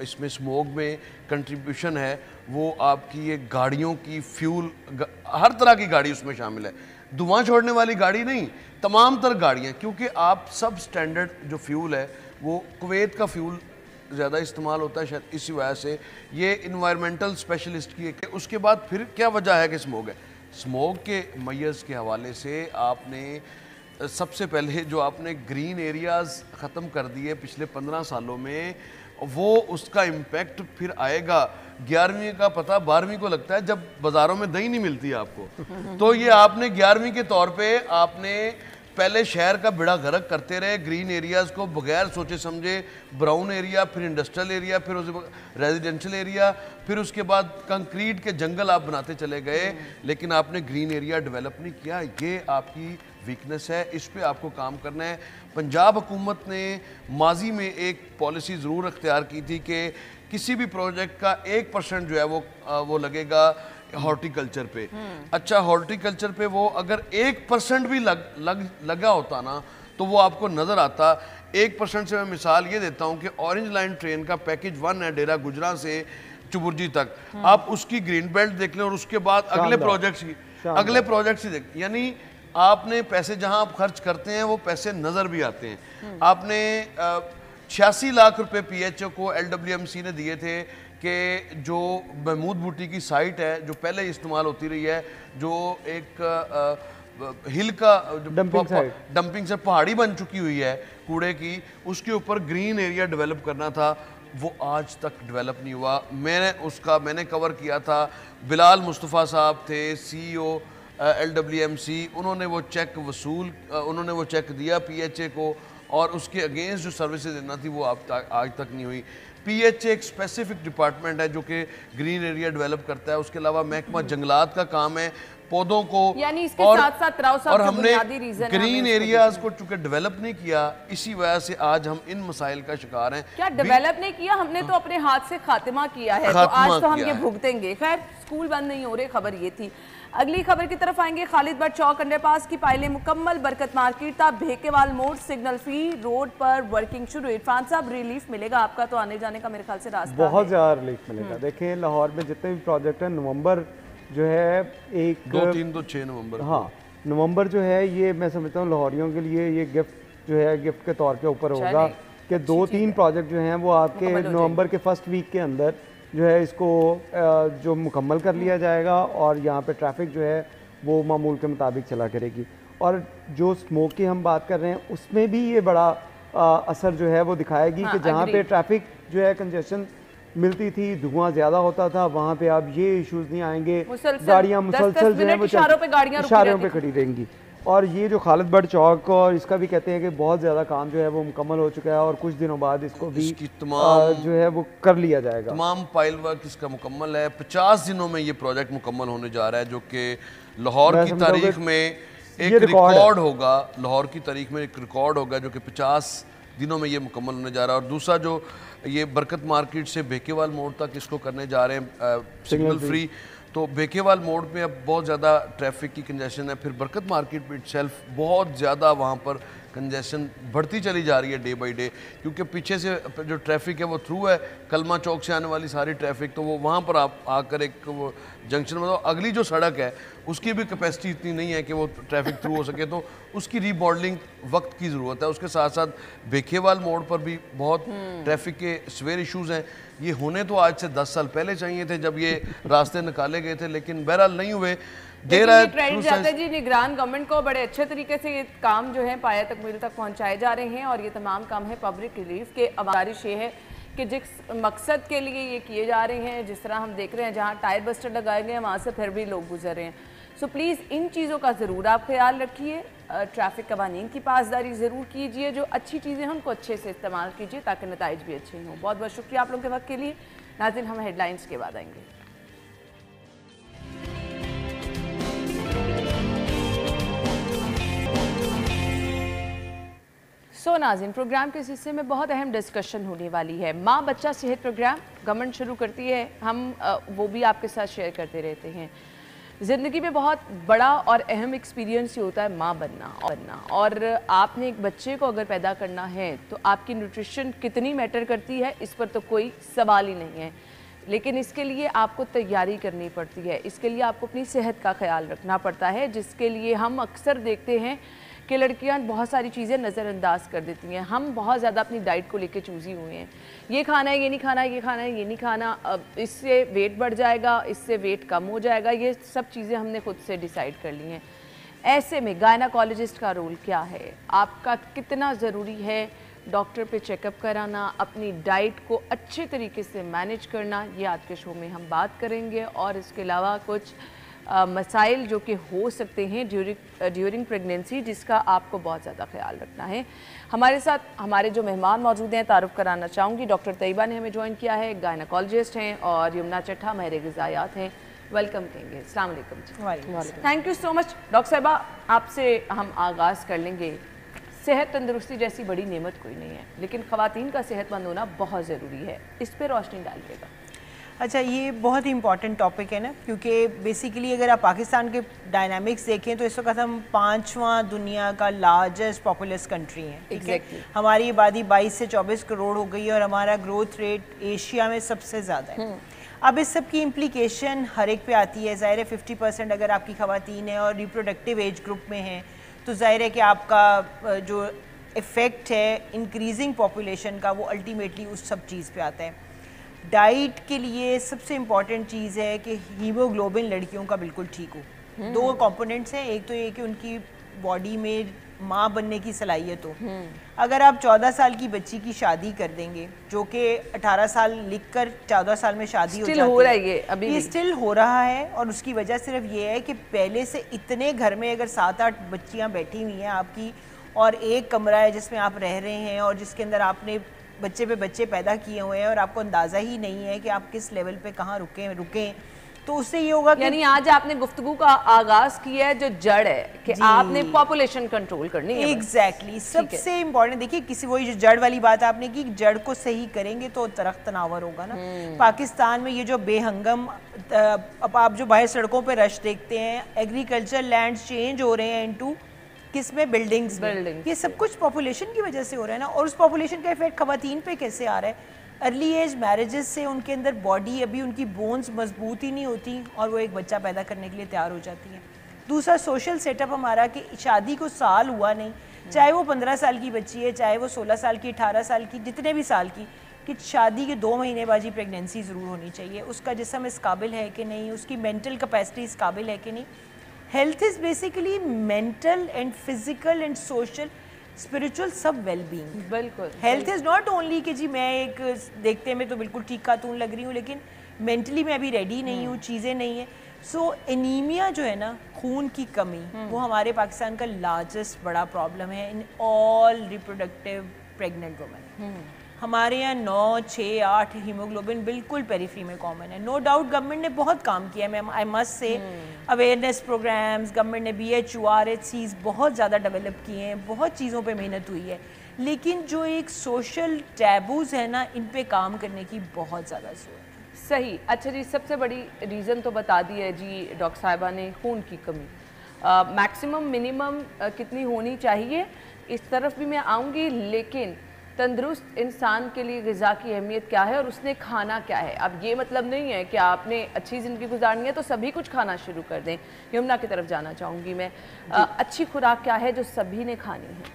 इसमें स्मोक में कंट्रीब्यूशन है वो आपकी ये गाड़ियों की फ्यूल, हर तरह की गाड़ी उसमें शामिल है, धुआं छोड़ने वाली गाड़ी नहीं, तमाम तर गाड़ियाँ, क्योंकि आप सब स्टैंडर्ड जो फ्यूल है वो कुवैत का फ्यूल ज़्यादा इस्तेमाल होता है, शायद इसी वजह से ये इन्वायरमेंटल स्पेशलिस्ट की है। उसके बाद फिर क्या वजह है कि स्मोक है? स्मोक के मैयर्स के हवाले से आपने सबसे पहले जो आपने ग्रीन एरियाज़ ख़त्म कर दिए पिछले 15 सालों में, वो उसका इम्पेक्ट फिर आएगा 11वीं का पता 12वीं को लगता है जब बाज़ारों में दही नहीं मिलती आपको। तो ये आपने 11वीं के तौर पे आपने पहले शहर का बेड़ा गर्क करते रहे, ग्रीन एरियाज़ को बगैर सोचे समझे, ब्राउन एरिया, फिर इंडस्ट्रियल एरिया, फिर उसके रेजिडेंशियल एरिया, फिर उसके बाद कंक्रीट के जंगल आप बनाते चले गए, लेकिन आपने ग्रीन एरिया डेवलप नहीं किया। ये आपकी वीकनेस है, इस पे आपको काम करना है। पंजाब हुकूमत ने माजी में एक पॉलिसी ज़रूर अख्तियार की थी कि किसी भी प्रोजेक्ट का 1% जो है वो लगेगा हॉर्टिकल्चर पे। अच्छा, हॉर्टिकल्चर पे वो अगर 1% भी लगा होता ना तो वो आपको नज़र आता। 1% से मैं मिसाल ये देता हूँ कि ऑरेंज लाइन ट्रेन का पैकेज 1 है डेरा गुजरा से चुबुर्जी तक, आप उसकी ग्रीन बेल्ट देख लें और उसके बाद अगले प्रोजेक्ट्स ही देख, यानी आपने पैसे जहां आप खर्च करते हैं वो पैसे नजर भी आते हैं। आपने 86 लाख रुपए PHO को LWMC ने दिए थे कि जो महमूद बूटी की साइट है जो पहले इस्तेमाल होती रही है, जो एक हिल का डंपिंग से पहाड़ी बन चुकी हुई है कूड़े की, उसके ऊपर ग्रीन एरिया डेवलप करना था, वो आज तक डेवलप नहीं हुआ। मैंने कवर किया था, बिलाल मुस्तफ़ा साहब थे CEO LWMC, उन्होंने वो चेक दिया PHA को और उसके अगेंस्ट जो सर्विसेज देना थी वो आज तक नहीं हुई। PHA एक स्पेसिफिक डिपार्टमेंट है जो कि ग्रीन एरिया डेवलप करता है, उसके अलावा महकमा जंगलात का काम है पौधों को, यानी इसके साथ और हमने ग्रीन एरियाज को चूंकि डेवलप नहीं किया, इसी वजह से आज हम इन मसाइल का शिकार हैं। क्या डेवलप नहीं किया, हमने तो अपने हाथ से खात्मा किया है, तो आज तो हम ये भुगतेंगे। खैर, स्कूल बंद नहीं हो रहे, खबर ये थी। अगली खबर की तरफ आएंगे। खालिद बट चौक अंडरपास की पाइलें मुकम्मल, बरकत मार्केट था, भेकेवाल मोड़ सिग्नल फ्री, रोड पर वर्किंग शुरू। इरफान साहब, रिलीफ मिलेगा आपका तो आने जाने का मेरे ख्याल से रास्ता बहुत ज्यादा रिलीफ मिलेगा। देखिए लाहौर में जितने भी प्रोजेक्ट है, नवंबर जो है 6 नवंबर, हाँ नवंबर जो है ये मैं समझता हूँ लाहौरियों के लिए ये गिफ्ट जो है गिफ्ट के तौर के ऊपर होगा कि 2-3 प्रोजेक्ट जो हैं वो आपके नवंबर के फर्स्ट वीक के अंदर जो है इसको जो मुकम्मल कर लिया जाएगा और यहाँ पे ट्रैफिक जो है वो मामूल के मुताबिक चला करेगी। और जो स्मोक की हम बात कर रहे हैं उसमें भी ये बड़ा असर जो है वो दिखाएगी कि जहाँ पे ट्रैफिक जो है कंजेशन मिलती थी, धुआं ज्यादा होता था, वहाँ पे अब ये इश्यूज नहीं आएंगे, गाड़ियाँ मुसलसल जो है वो इशारों पे खड़ी रहेंगी। और ये जो खालिद बट चौक और इसका भी कहते हैं कि बहुत ज़्यादा काम जो है वो मुकम्मल हो चुका है और कुछ दिनों बाद इसको भी जो है वो कर लिया जाएगा। तमाम पाइल वर्क इसका मुकम्मल है, 50 दिनों में ये प्रोजेक्ट मुकम्मल होने जा रहा है, जो कि लाहौर की तारीख में एक रिकॉर्ड होगा। लाहौर की तारीख में एक रिकॉर्ड होगा जो कि 50 दिनों में ये मुकम्मल होने जा रहा है। और दूसरा जो ये बरकत मार्केट से भेकेवाल मोड़ तक इसको करने जा रहे हैं सिग्नल फ्री, तो भेकेवाल मोड़ पे अब बहुत ज़्यादा ट्रैफिक की कंजेशन है। फिर बरकत मार्केट में इटसेल्फ बहुत ज़्यादा वहाँ पर कंजेशन बढ़ती चली जा रही है डे बाई डे, क्योंकि पीछे से जो ट्रैफिक है वो थ्रू है, कलमा चौक से आने वाली सारी ट्रैफिक, तो वो वहाँ पर आप आकर एक वो जंक्शन में, अगली जो सड़क है उसकी भी कैपेसिटी इतनी नहीं है कि वो ट्रैफिक थ्रू हो सके, तो उसकी रीमॉडलिंग वक्त की ज़रूरत है। उसके साथ साथ भेकेवाल मोड़ पर भी बहुत ट्रैफिक के स्वेयर इशूज़ हैं। ये होने तो आज से 10 साल पहले चाहिए थे जब ये रास्ते निकाले गए थे, लेकिन बहरहाल नहीं हुए। क्रेडिट जाता है जी निगरान गवर्नमेंट को, बड़े अच्छे तरीके से ये काम जो है पाया तकमील तक पहुंचाए जा रहे हैं और ये तमाम काम है पब्लिक रिलीफ के। गुजारिश ये है कि जिस मकसद के लिए ये किए जा रहे हैं, जिस तरह हम देख रहे हैं जहाँ टायर बस्टर लगाए गए हैं वहाँ से फिर भी लोग गुजर रहे हैं, सो प्लीज़ इन चीज़ों का ज़रूर आप ख्याल रखिए। ट्रैफिक कवानीन की पासदारी ज़रूर कीजिए, जो अच्छी चीज़ें हैं उनको अच्छे से इस्तेमाल कीजिए ताकि नताइज भी अच्छे हों। बहुत बहुत शुक्रिया आप लोगों के वक्त के लिए। नाज़रीन, हम हेडलाइंस के बाद आएंगे। सो नाज़रीन, प्रोग्राम के इस हिस्से में बहुत अहम डिस्कशन होने वाली है। माँ बच्चा सेहत प्रोग्राम गवर्नमेंट शुरू करती है, हम वो भी आपके साथ शेयर करते रहते हैं। ज़िंदगी में बहुत बड़ा और अहम एक्सपीरियंस ये होता है माँ बनना और आपने एक बच्चे को अगर पैदा करना है तो आपकी न्यूट्रिशन कितनी मैटर करती है इस पर तो कोई सवाल ही नहीं है, लेकिन इसके लिए आपको तैयारी करनी पड़ती है, इसके लिए आपको अपनी सेहत का ख्याल रखना पड़ता है, जिसके लिए हम अक्सर देखते हैं कि लड़कियां बहुत सारी चीज़ें नज़रअंदाज कर देती हैं। हम बहुत ज़्यादा अपनी डाइट को लेके चूज़ी हुए हैं, ये खाना है, ये नहीं खाना, ये खाना है, ये नहीं खाना, अब इससे वेट बढ़ जाएगा, इससे वेट कम हो जाएगा, ये सब चीज़ें हमने खुद से डिसाइड कर ली हैं। ऐसे में गायनाकोलॉजिस्ट का रोल क्या है, आपका कितना ज़रूरी है डॉक्टर पे चेकअप कराना, अपनी डाइट को अच्छे तरीके से मैनेज करना, ये आज के शो में हम बात करेंगे। और इसके अलावा कुछ मसाइल जो कि हो सकते हैं ड्यूरिंग प्रेगनेंसी, जिसका आपको बहुत ज़्यादा ख्याल रखना है। हमारे साथ हमारे जो मेहमान मौजूद हैं तारुफ कराना चाहूँगी। डॉक्टर तैयबा ने हमें ज्वाइन किया है, गायनाकोलॉजिस्ट हैं, और यमुना चट्ठा माहिर ग़िज़ायात हैं। वेलकम कहेंगे। अस्सलाम वालेकुम जी। Thank you so much. Doctor साहिबा, आपसे हम आगाज़ कर लेंगे। सेहत तंदुरुस्ती जैसी बड़ी नेमत कोई नहीं है, लेकिन ख़वातीन का सेहतमंद होना बहुत ज़रूरी है, इस पर रोशनी डालिएगा। अच्छा, ये बहुत ही इंपॉर्टेंट टॉपिक है ना, क्योंकि बेसिकली अगर आप पाकिस्तान के डायनामिक्स देखें तो इस वक्त हम 5वां दुनिया का लार्जेस्ट पॉपुलस कंट्री है। Exactly. हमारी आबादी 22 से 24 करोड़ हो गई है और हमारा ग्रोथ रेट एशिया में सबसे ज़्यादा है। अब इस सब की इम्प्लीकेशन हर एक पे आती है। ज़ाहिर है 50% अगर आपकी ख़वातीन है और रिप्रोडक्टिव एज ग्रुप में हैं तो ज़ाहिर है कि आपका जो इफ़ेक्ट है इंक्रीजिंग पॉपुलेशन का वो अल्टीमेटली उस सब चीज़ पे आता है। डाइट के लिए सबसे इम्पॉर्टेंट चीज़ है कि हीमोग्लोबिन लड़कियों का बिल्कुल ठीक हो। 2 कंपोनेंट्स हैं, एक तो ये कि उनकी बॉडी में माँ बनने की सलाहियत हो। अगर आप 14 साल की बच्ची की शादी कर देंगे, जो कि 18 साल लिख कर 14 साल में शादी हो जाती है, हो रहा है ये स्टिल हो रहा है। और उसकी वजह सिर्फ ये है कि पहले से इतने घर में अगर 7-8 बच्चियाँ बैठी हुई हैं आपकी और एक कमरा है जिसमें आप रह रहे हैं और जिसके अंदर आपने बच्चे पे बच्चे पैदा किए हुए हैं और आपको अंदाज़ा ही नहीं है कि आप किस लेवल पे कहाँ रुकें, तो उससे ये होगा कि यानी आज आपने गुफ्तगू का आगाज किया है जो जड़ है कि आपने पॉपुलेशन कंट्रोल करनी है। एग्जैक्टली सबसे इम्पोर्टेंट देखिए, किसी वही जो जड़ वाली बात आपने की, जड़ को सही करेंगे तो दरख्त तनावर होगा ना। पाकिस्तान में ये जो बेहंगम अब आप जो बाहर सड़कों पे रश देखते हैं, एग्रीकल्चर लैंड चेंज हो रहे हैं इनटू किसमें, बिल्डिंग्स में। ये सब कुछ पॉपुलेशन की वजह से हो रहा है ना। और उस पॉपुलेशन का इफेक्ट खवातीन पे कैसे आ रहा है? अर्ली एज मैरिजेस से उनके अंदर बॉडी, अभी उनकी बोन्स मजबूत ही नहीं होती और वो एक बच्चा पैदा करने के लिए तैयार हो जाती है। दूसरा सोशल सेटअप हमारा कि शादी को साल हुआ नहीं, चाहे वो 15 साल की बच्ची है, चाहे वो 16 साल की, 18 साल की, जितने भी साल की, कि शादी के 2 महीने बाद ही प्रेगनेंसी ज़रूर होनी चाहिए। उसका जिस्म इस काबिल है कि नहीं, उसकी मेंटल कैपेसिटी इस काबिल है कि नहीं। Health is basically mental and physical and social spiritual सब वेल बीइंग। बिल्कुल, हेल्थ इज़ नॉट ओनली कि जी मैं एक देखते में तो बिल्कुल ठीक खातून लग रही हूँ लेकिन मेंटली मैं अभी रेडी नहीं हूँ, चीज़ें नहीं है। सो एनीमिया जो है ना, खून की कमी, वो हमारे पाकिस्तान का लार्जेस्ट बड़ा प्रॉब्लम है in all reproductive pregnant women. हमारे यहाँ 9, 6, 8 हीमोग्लोबिन बिल्कुल पेरिफेरी में कॉमन है। नो डाउट गवर्नमेंट ने बहुत काम किया है, I must say awareness programmes, government ने BHO RHCs बहुत ज़्यादा डेवलप किए हैं, बहुत चीज़ों पे मेहनत हुई है। लेकिन जो एक सोशल टैबूज है ना, इन पे काम करने की बहुत ज़्यादा ज़रूरत है। सही। अच्छा जी, सबसे बड़ी रीज़न तो बता दी है जी डॉक्टर साहिबा ने, खून की कमी। मैक्सिमम मिनिमम कितनी होनी चाहिए इस तरफ भी मैं आऊँगी, लेकिन तंदुरुस्त इंसान के लिए ग़िज़ा की अहमियत क्या है और उसने खाना क्या है। अब ये मतलब नहीं है कि आपने अच्छी ज़िंदगी गुजारनी है तो सभी कुछ खाना शुरू कर दें। यमुना की तरफ जाना चाहूँगी मैं। अच्छी खुराक क्या है जो सभी ने खानी है?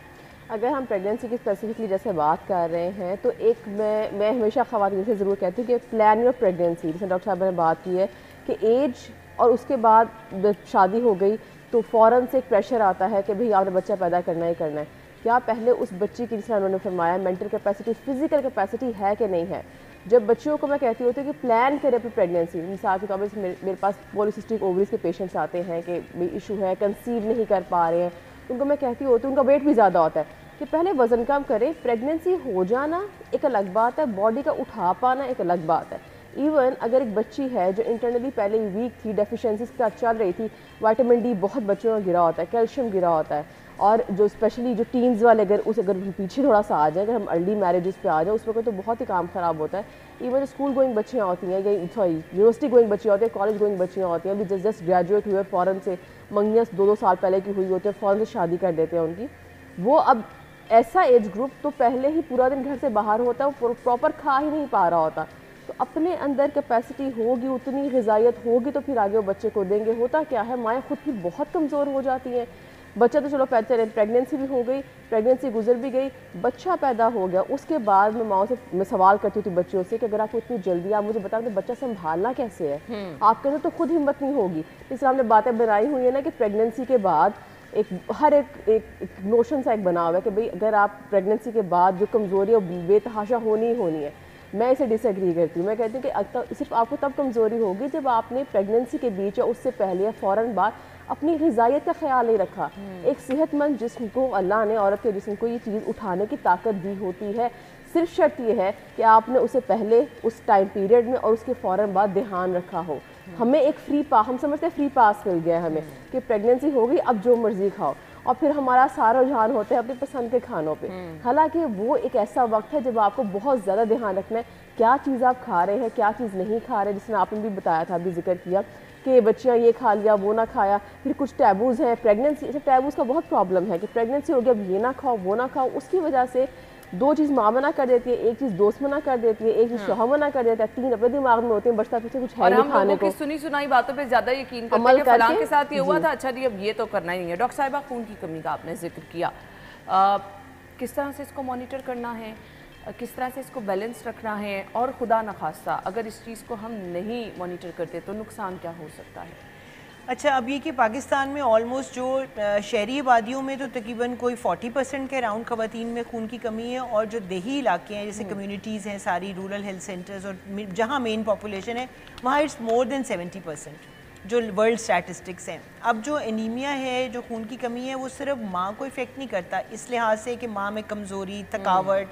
अगर हम प्रेगनेंसी की स्पेसिफिकली जैसे बात कर रहे हैं तो एक मैं हमेशा ख़वातीन से ज़रूर कहती हूँ कि प्लान योर प्रेगनेंसी, जैसे डॉक्टर साहब ने बात की है कि एज और उसके बाद शादी हो गई तो फ़ौरन से एक प्रेशर आता है कि भाई आपने बच्चा पैदा करना ही करना है। क्या पहले उस बच्ची की, जिसमें उन्होंने फरमाया, मेंटल कैपेसिटी, फिजिकल कैपेसिटी है कि नहीं है। जब बच्चियों को मैं कहती होती हूँ कि प्लान करें अपनी प्रेगनेंसी, मिसाल के तौर पर मेरे पास पॉलीसिस्टिक ओवरीज के पेशेंट्स आते हैं कि भाई इशू है, कंसीव नहीं कर पा रहे हैं, उनको मैं कहती होती हूँ, उनका वेट भी ज़्यादा होता है, कि पहले वज़न कम करें। प्रेगनेंसी हो जाना एक अलग बात है, बॉडी का उठा पाना एक अलग बात है। इवन अगर एक बच्ची है जो इंटरनली पहले वीक थी, डेफिशिएंसीज के साथ चल रही थी, विटामिन D बहुत बच्चों में गिरा होता है, कैल्शियम गिरा होता है, और जो स्पेशली जो टीन्स वाले अगर पीछे थोड़ा सा आ जाए, अगर हम अर्ली मैरिजेस पे आ जाए उस वक्त तो बहुत ही काम ख़राब होता है। इवन जो स्कूल गोइंग बच्चियाँ होती हैं, यूनिवर्सिटी गोइंग बच्चियाँ होती हैं, कॉलेज गोइंग बच्चियाँ होती हैं, अभी जस्ट ग्रेजुएट हुए, फ़ौरन से मंगियाँ 2-2 साल पहले की हुई होती है, फ़ौरन से शादी कर देते हैं उनकी। वो अब ऐसा एज ग्रुप तो पहले ही पूरा दिन घर से बाहर होता है, वो प्रॉपर खा ही नहीं पा रहा होता। तो अपने अंदर कैपेसिटी होगी, उतनी ग़िज़ायत होगी तो फिर आगे वो बच्चे को देंगे। होता क्या है, माएँ खुद भी बहुत कमज़ोर हो जाती हैं। बच्चा तो चलो प्रेगनेंसी भी हो गई, प्रेगनेंसी गुजर भी गई, बच्चा पैदा हो गया, उसके बाद मैं माओ से मैं सवाल करती थी बच्चियों से कि अगर आपको इतनी जल्दी, आप मुझे बताओ कि बच्चा संभालना कैसे है, आपके अंदर तो खुद हिम्मत नहीं होगी। इसलिए हमने बातें बनाई हुई है ना कि प्रेगनेंसी के बाद हर एक नोशन सा एक बना हुआ है कि भाई अगर आप प्रेगनेंसी के बाद जो कमज़ोरी और बेतहाशा होनी ही होनी है। मैं इसे डिसएग्री करती हूँ। मैं कहती हूँ कि सिर्फ आपको तब कमज़ोरी होगी जब आपने प्रेगनेंसी के बीच या उससे पहले या फ़ौरन बाद अपनी ग़िज़ायत का ख्याल नहीं रखा। एक सेहतमंद जिस्म को अल्लाह ने, औरत के जिस्म को ये चीज़ उठाने की ताकत दी होती है। सिर्फ शर्त यह है कि आपने उसे पहले उस टाइम पीरियड में और उसके फ़ौरन बाद ध्यान रखा हो। हमें एक हम समझते हैं फ्री पास मिल गया है हमें कि प्रेगनेंसी हो गई अब जो मर्ज़ी खाओ, और फिर हमारा सारा रुझान होता है अपनी पसंद के खानों पे। हालांकि वो एक ऐसा वक्त है जब आपको बहुत ज़्यादा ध्यान रखना है क्या चीज़ आप खा रहे हैं, क्या चीज़ नहीं खा रहे। जिसने आपने भी बताया था, अभी जिक्र किया कि बच्चियाँ ये खा लिया वो ना खाया। फिर कुछ टैबूज़ हैं, प्रेगनेंसी टैबूज़ का बहुत प्रॉब्लम है कि प्रेगनेंसी हो गया, अब ये ना खाओ वो ना खाओ। उसकी वजह से दो चीज़ माँ मना कर देती है, एक चीज़ दोस्त मना कर देती है, एक चीज़ शौहर मना कर देता है, तीन अपने दिमाग में होते हैं, बचता पीछे कुछ है नहीं खाने को। सुनी सुनाई बातों पे ज्यादा यकीन करते हैं कि फलां के साथ ये हुआ था, अच्छा जी अब ये तो करना ही नहीं है। डॉक्टर साहिबा, खून की कमी का आपने जिक्र किया, किस तरह से इसको मॉनिटर करना है, किस तरह से इसको बैलेंस रखना है, और खुदा न खास्ता अगर इस चीज़ को हम नहीं मॉनिटर करते तो नुकसान क्या हो सकता है? अच्छा, अब ये कि पाकिस्तान में ऑलमोस्ट जो शहरी आबादियों में तो तकरीबन कोई 40% के अराउंड ख़वातीन में खून की कमी है, और जो देही इलाके हैं जैसे कम्युनिटीज़ हैं सारी, रूरल हेल्थ सेंटर्स और जहाँ मेन पॉपुलेशन है वहाँ इट्स मोर देन 70% जो वर्ल्ड स्टैटिस्टिक्स हैं। अब जो एनीमिया है, जो खून की कमी है, वो सिर्फ माँ को इफ़ेक्ट नहीं करता इस लिहाज से कि माँ में कमज़ोरी, थकावट,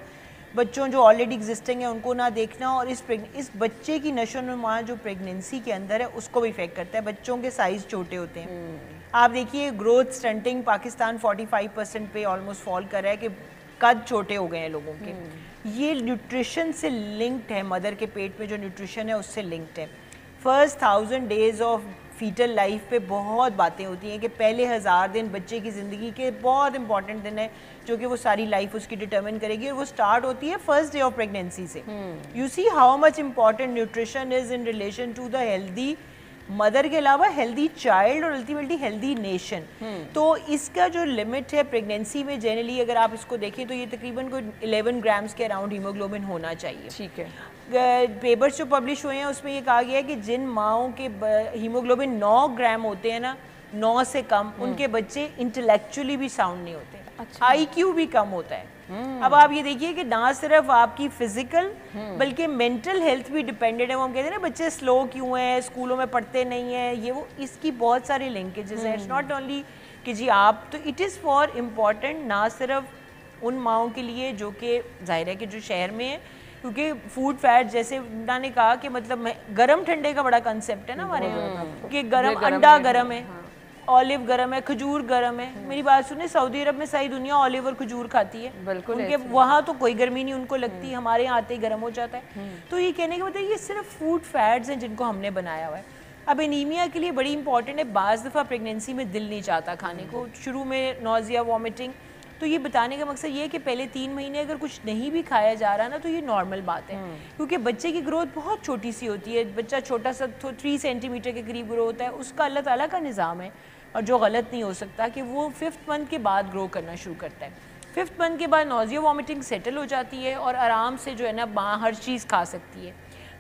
बच्चों जो ऑलरेडी एग्जिस्टिंग है उनको ना देखना, और इस बच्चे की नशो नुमा जो प्रेगनेंसी के अंदर है उसको भी इफेक्ट करता है। बच्चों के साइज़ छोटे होते हैं, आप देखिए ग्रोथ स्टंटिंग पाकिस्तान 45% पे ऑलमोस्ट फॉल कर रहा है कि कद छोटे हो गए हैं लोगों के। ये न्यूट्रिशन से लिंक्ड है, मदर के पेट में जो न्यूट्रिशन है उससे लिंक्ड है। First 1000 days of foetal life पे बहुत बातें होती हैं कि पहले 1000 दिन बच्चे की ज़िंदगी के बहुत इंपॉर्टेंट दिन है जो कि वो सारी लाइफ उसकी डिटरमिन करेगी, और वो स्टार्ट होती है फर्स्ट डे ऑफ प्रेगनेंसी से। You see how much important nutrition is in relation to the healthy mother के अलावा हेल्दी चाइल्ड और अल्टीमेटली हेल्दी नेशन। तो इसका जो लिमिट है प्रेगनेंसी में जनरली अगर आप इसको देखें तो ये तकरीबन कोई 11 ग्राम्स के अराउंड हीमोग्लोबिन होना चाहिए। ठीक है, पेपर्स जो पब्लिश हुए हैं उसमें ये कहा गया है कि जिन माओं के हीमोग्लोबिन 9 ग्राम होते हैं ना, 9 से कम, उनके बच्चे इंटेलेक्चुअली भी साउंड नहीं होते। अच्छा। IQ भी कम होता है। अब आप ये देखिए कि ना सिर्फ आपकी फिजिकल बल्कि मेंटल हेल्थ भी डिपेंडेंट है। वो हम कहते हैं ना बच्चे स्लो क्यों हैं, स्कूलों में पढ़ते नहीं हैं, ये वो, इसकी बहुत सारे लिंकेजेस हैं। इट्स नॉट ओनली कि जी आप, तो इट इज़ फॉर इम्पॉर्टेंट ना सिर्फ उन माओं के लिए जो कि जाहिर है कि जो शहर में है, क्योंकि फूड फैट जैसे उन्होंने कहा कि मतलब गरम ठंडे का बड़ा कंसेप्ट है ना हमारे कि गरम अंडा गरम है, ऑलिव गरम है, खजूर गरम है। मेरी बात सुने, सऊदी अरब में सारी दुनिया ऑलिव और खजूर खाती है, बिल्कुल उनके वहाँ तो कोई गर्मी नहीं उनको लगती, हमारे यहाँ आते ही गर्म हो जाता है। तो ये कहने का मतलब ये सिर्फ फूड फैट्स हैं जिनको हमने बनाया हुआ है। अब एनीमिया के लिए बड़ी इंपॉर्टेंट है, बाज़ दफ़ा प्रेगनेंसी में दिल नहीं चाहता खाने को, शुरू में नोज़िया, वॉमिटिंग। तो ये बताने का मकसद ये है कि पहले 3 महीने अगर कुछ नहीं भी खाया जा रहा ना तो ये नॉर्मल बात है, क्योंकि बच्चे की ग्रोथ बहुत छोटी सी होती है। बच्चा छोटा सा 3 सेंटीमीटर के करीब ग्रो होता है, उसका अल्लाह ताला का निज़ाम है और जो गलत नहीं हो सकता कि वो 5th मंथ के बाद ग्रो करना शुरू करता है। 5th मंथ के बाद नोज़िया वॉमिटिंग सेटल हो जाती है और आराम से जो है ना माँ हर चीज़ खा सकती है।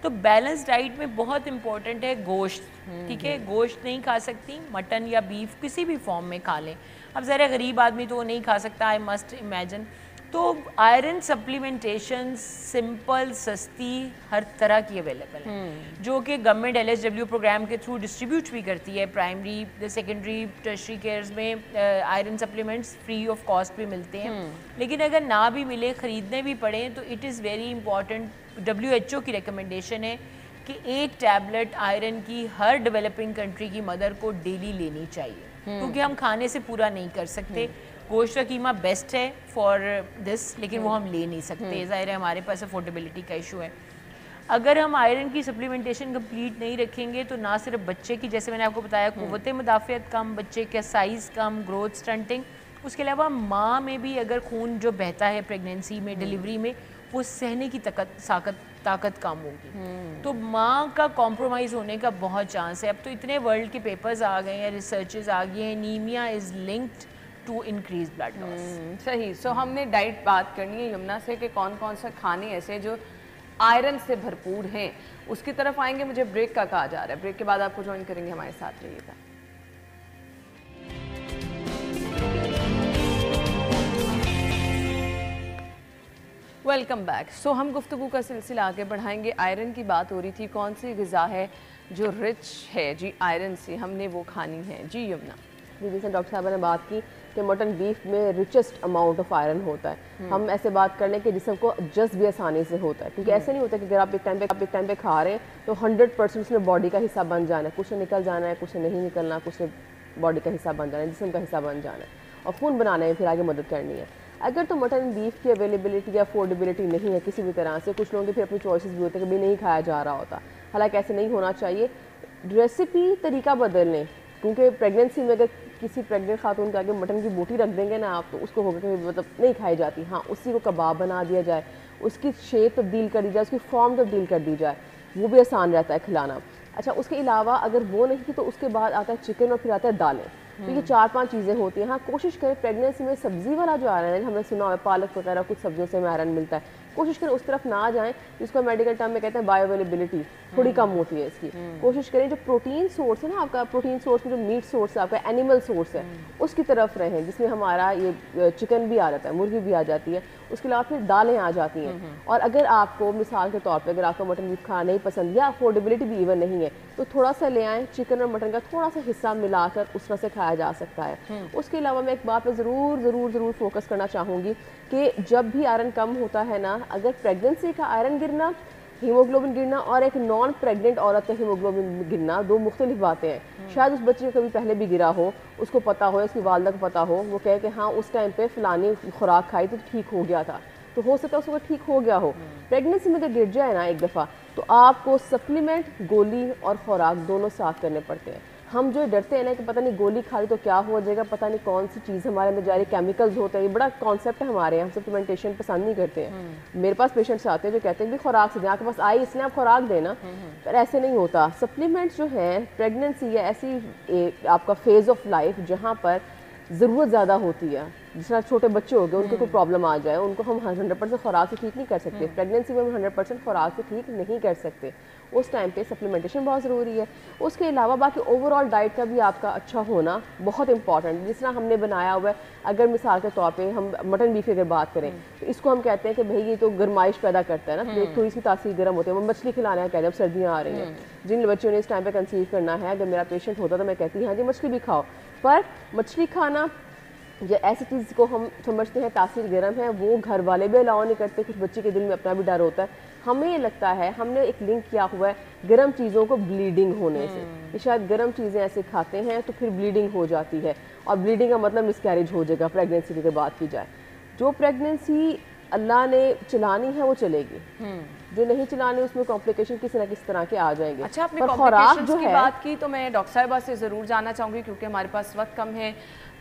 तो बैलेंस डाइट में बहुत इंपॉर्टेंट है गोश्त, ठीक है, गोश्त नहीं खा सकती, मटन या बीफ किसी भी फॉर्म में खा लें। अब ज़रा गरीब आदमी तो वो नहीं खा सकता, आई मस्ट इमेजिन। तो आयरन सप्लीमेंटेशन सिंपल, सस्ती, हर तरह की अवेलेबल है, जो कि गवर्नमेंट LHW प्रोग्राम के थ्रू डिस्ट्रीब्यूट भी करती है। प्राइमरी, सेकेंडरी, टर्शरी केयर्स में iron supplements free of cost भी मिलते हैं। लेकिन अगर ना भी मिले, ख़रीदने भी पड़े, तो it is very important. WHO की रिकमेंडेशन है कि 1 टैबलेट आयरन की हर डेवलपिंग कंट्री की मदर को डेली लेनी चाहिए, क्योंकि हम खाने से पूरा नहीं कर सकते। गोश्त का कीमा बेस्ट है फॉर दिस, लेकिन वो हम ले नहीं सकते, ज़ाहिर है हमारे पास अफोर्डेबिलिटी का इशू है। अगर हम आयरन की सप्लीमेंटेशन कंप्लीट नहीं रखेंगे तो ना सिर्फ बच्चे की, जैसे मैंने आपको बताया, क़ुव्वत मुदाफ़ियत कम, बच्चे का साइज़ कम, ग्रोथ स्टंटिंग, उसके अलावा माँ में भी अगर खून जो बहता है प्रेगनेंसी में, डिलीवरी में, वो सहने की ताकत कम होगी। तो माँ का कॉम्प्रोमाइज़ होने का बहुत चांस है। अब तो इतने वर्ल्ड के पेपर्स आ गए हैं, रिसर्चेस आ गए हैं, anaemia is linked to increase blood loss. सही। सो हमने डाइट बात करनी है यमुना से कि कौन कौन सा खाने ऐसे जो आयरन से भरपूर हैं, उसकी तरफ आएंगे। मुझे ब्रेक का कहा जा रहा है, ब्रेक के बाद आपको ज्वाइन करेंगे, हमारे साथ रहिएगा। Welcome back. सो हम गुफ्तगू का सिलसिला आगे बढ़ाएंगे। आयरन की बात हो रही थी, कौन सी ग़िज़ा है जो रिच है जी आयरन से, हमने वो खानी है। जी यमुना। जी, जैसे डॉक्टर साहब ने बात की कि मटन बीफ में रिचेस्ट अमाउंट ऑफ आयरन होता है। हम ऐसे बात कर लें कि जिसम को एडजस्ट भी आसानी से होता है, क्योंकि ऐसे नहीं होता कि अगर आप एक टाइम पे खा रहे हैं तो 100% उसने बॉडी का हिस्सा बन जाना है, कुछ ने निकल जाना है, कुछ ने नहीं निकलना, कुछ ने बॉडी का हिस्सा बन जाना है, जिसम का हिस्सा बन जाना है। और खून बनाने में फिर आगे मदद करनी है। अगर तो मटन बीफ की अवेलेबिलिटी या अफोर्डेबिलिटी नहीं है किसी भी तरह से, कुछ लोगों की फिर अपनी चॉइसेस भी होते हैं कि भाई नहीं खाया जा रहा होता, हालांकि ऐसे नहीं होना चाहिए। रेसिपी तरीका बदल लें, क्योंकि प्रेगनेंसी में अगर किसी प्रेग्नेंट खातून के आगे मटन की बोटी रख देंगे ना आप, तो उसको होगा कि मतलब नहीं खाई जाती। हाँ, उसी को कबाब बना दिया जाए, उसकी शेप तब्दील कर दी जाए, उसकी फॉर्म तब्दील कर दी जाए, वो भी आसान रहता है खिलाना। अच्छा, उसके अलावा अगर वो नहीं की तो उसके बाद आता है चिकन और फिर आता है दालें। तो ये 4-5 चीज़ें होती हैं। हाँ, कोशिश करें प्रेगनेंसी में सब्ज़ी वाला जो आयरन है, हमने सुना है पालक वगैरह कुछ सब्जियों से हमें आयरन मिलता है, कोशिश करें उस तरफ ना जाएं, जिसको मेडिकल टर्म में कहते हैं बायो अवेलेबिलिटी थोड़ी कम होती है इसकी। कोशिश करें जो प्रोटीन सोर्स है ना आपका, प्रोटीन सोर्स में जो मीट सोर्स है आपका, एनिमल सोर्स है, उसकी तरफ रहें, जिसमें हमारा ये चिकन भी आ जाता है, मुर्गी भी आ जाती है, उसके अलावा फिर दालें आ जाती हैं। और अगर आपको मिसाल के तौर पर अगर आपको मटन बीफ खाना नहीं पसंद या अफोर्डेबिलिटी भी इवन नहीं है, तो थोड़ा सा ले आएँ, चिकन और मटन का थोड़ा सा हिस्सा मिलाकर उस तरह से खाया जा सकता है। उसके अलावा मैं एक बात पे ज़रूर फोकस करना चाहूँगी कि जब भी आयरन कम होता है ना, अगर प्रेगनेंसी का आयरन गिरना, हीमोग्लोबिन गिरना और एक नॉन प्रेग्नेंट औरत का हीमोग्लोबिन गिरना दो मुख्तलिफ बातें हैं। शायद उस बच्चे को कभी पहले भी गिरा हो, उसको पता हो, उसकी वालदा को पता हो, वो कहे कि हाँ उस टाइम पे फ़लानी खुराक खाई तो ठीक हो गया था, तो हो सकता है उसको ठीक हो गया हो। प्रेगनेंसी में अगर गिर जाए ना एक दफ़ा, तो आपको सप्लीमेंट, गोली और खुराक दोनों साथ करने पड़ते हैं। हम जो डरते हैं ना कि पता नहीं गोली खा ली तो क्या हो जाएगा, पता नहीं कौन सी चीज़ हमारे अंदर जा रही, केमिकल्स होते हैं, ये बड़ा कॉन्सेप्ट है हमारे यहाँ, हम सप्लीमेंटेशन पसंद नहीं करते हैं। मेरे पास पेशेंट्स आते हैं जो कहते हैं कि खुराक से, जहाँ के पास आई इसने आप खुराक देना, पर ऐसे नहीं होता। सप्लीमेंट्स जो हैं प्रेगनेंसी या ऐसी आपका फेज़ ऑफ लाइफ जहाँ पर ज़रूरत ज़्यादा होती है, जिस तरह छोटे बच्चे हो गए उनको कोई प्रॉब्लम आ जाए, उनको हम 100% खुराक से ठीक नहीं कर सकते। प्रेगनेंसी में हम 100% खुराक से ठीक नहीं कर सकते, उस टाइम पे सप्लीमेंटेशन बहुत ज़रूरी है। उसके अलावा बाकी ओवरऑल डाइट का भी आपका अच्छा होना बहुत इंपॉर्टेंट है। जिस तरह हमने बनाया हुआ है, अगर मिसाल के तौर पे हम मटन बीफ की अगर बात करें तो इसको हम कहते हैं कि भाई ये तो गर्माइश पैदा करता है ना, थोड़ी सी तासीर गर्म होती है, वो मछली खिलाने का कहते हैं। अब सर्दियाँ आ रही हैं, जिन बच्चों ने इस टाइम पर कंसीव करना है, अगर मेरा पेशेंट होता तो मैं कहती हाँ जी मछली भी खाओ, पर मछली खाना या ऐसी चीज़ को हम समझते हैं तासीर गर्म है, वो घर वाले भी अलाउ नहीं करते, कुछ बच्चे के दिल में अपना भी डर होता है। हमें ये लगता है, हमने एक लिंक किया हुआ है गर्म चीज़ों को ब्लीडिंग होने से, कि शायद गर्म चीज़ें ऐसे खाते हैं तो फिर ब्लीडिंग हो जाती है, और ब्लीडिंग का मतलब मिसकैरेज हो जाएगा प्रेगनेंसी की बात की जाए। जो प्रेगनेंसी अल्लाह ने चलानी है वो चलेगी, जो नहीं चलानी उसमें कॉम्प्लिकेशन किसी न किसी तरह के आ जाएंगे। अच्छा, आपने कॉम्प्लिकेशंस की बात की तो मैं डॉक्टर साहिबा से ज़रूर जानना चाहूँगी, क्योंकि हमारे पास वक्त कम है।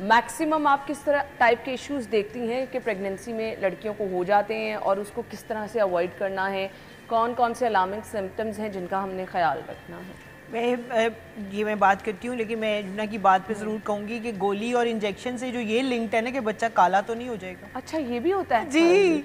मैक्सिमम आप किस तरह टाइप के इश्यूज देखती हैं कि प्रेगनेंसी में लड़कियों को हो जाते हैं, और उसको किस तरह से अवॉइड करना है, कौन कौन से अलार्मिंग सिम्टम्स हैं जिनका हमने ख्याल रखना है? मैं बात करती हूँ, लेकिन मैं जुम्ना की बात पे ज़रूर कहूँगी कि गोली और इंजेक्शन से जो ये लिंक्ड है ना कि बच्चा काला तो नहीं हो जाएगा। अच्छा, ये भी होता है जी,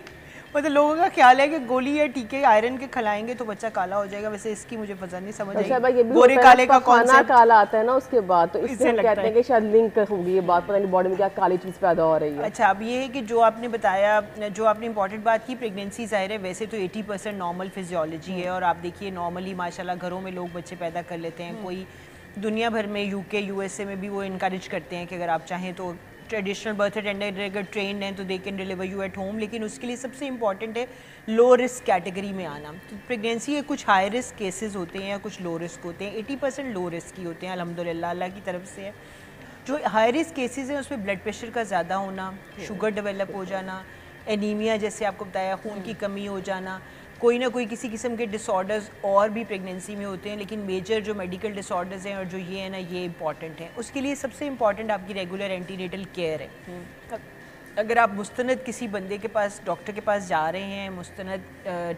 मतलब लोगों का ख्याल है कि गोली या टीके आयरन के खिलाएंगे तो बच्चा काला हो जाएगा। वैसे इसकी मुझे पता नहीं समझ आई, गोरे काले का कॉन्सेप्ट काला आता है ना उसके बाद, तो इससे हम कहते हैं कि शायद लिंक होगी ये बात, पता नहीं बॉडी में क्या काली चीज़ पैदा हो रही है। अच्छा, अब ये है कि जो आपने बताया, जो आपने इंपॉर्टेंट बात की, प्रेगनेंसी ज़ाहिर है वैसे तो 80% नॉर्मल फिजियोलॉजी है, और आप देखिए नॉर्मली माशाल्लाह घरों में लोग बच्चे पैदा कर लेते हैं। कोई दुनिया भर में यूके यूएसए में भी वो इनकरेज करते हैं कि अगर आप चाहें तो ट्रेडिशनल बर्थ अटेंडेंट अगर ट्रेंड हैं तो they can deliver you at home, लेकिन उसके लिए सबसे इंपॉर्टेंट है लो रिस्क कैटेगरी में आना। तो प्रेगनेंसी के कुछ हाई रिस्क केसेस होते हैं या कुछ लो रिस्क होते हैं। 80% लो रिस्क की होते हैं अल्हम्दुलिल्लाह, अल्लाह की तरफ से है। जो हाई रिस्क केसेस हैं उसमें ब्लड प्रेशर का ज़्यादा होना, शुगर डेवलप हो जाना, एनीमिया जैसे आपको बताया, खून की कमी हो जाना, कोई ना कोई किसी किस्म के डिसऑर्डर्स और भी प्रेगनेंसी में होते हैं, लेकिन मेजर जो मेडिकल डिसऑर्डर्स हैं और जो ये है ना ये इंपॉर्टेंट है। उसके लिए सबसे इंपॉर्टेंट आपकी रेगुलर एंटीनेटल केयर है। अगर आप मुस्तनद किसी बंदे के पास, डॉक्टर के पास जा रहे हैं, मुस्तनद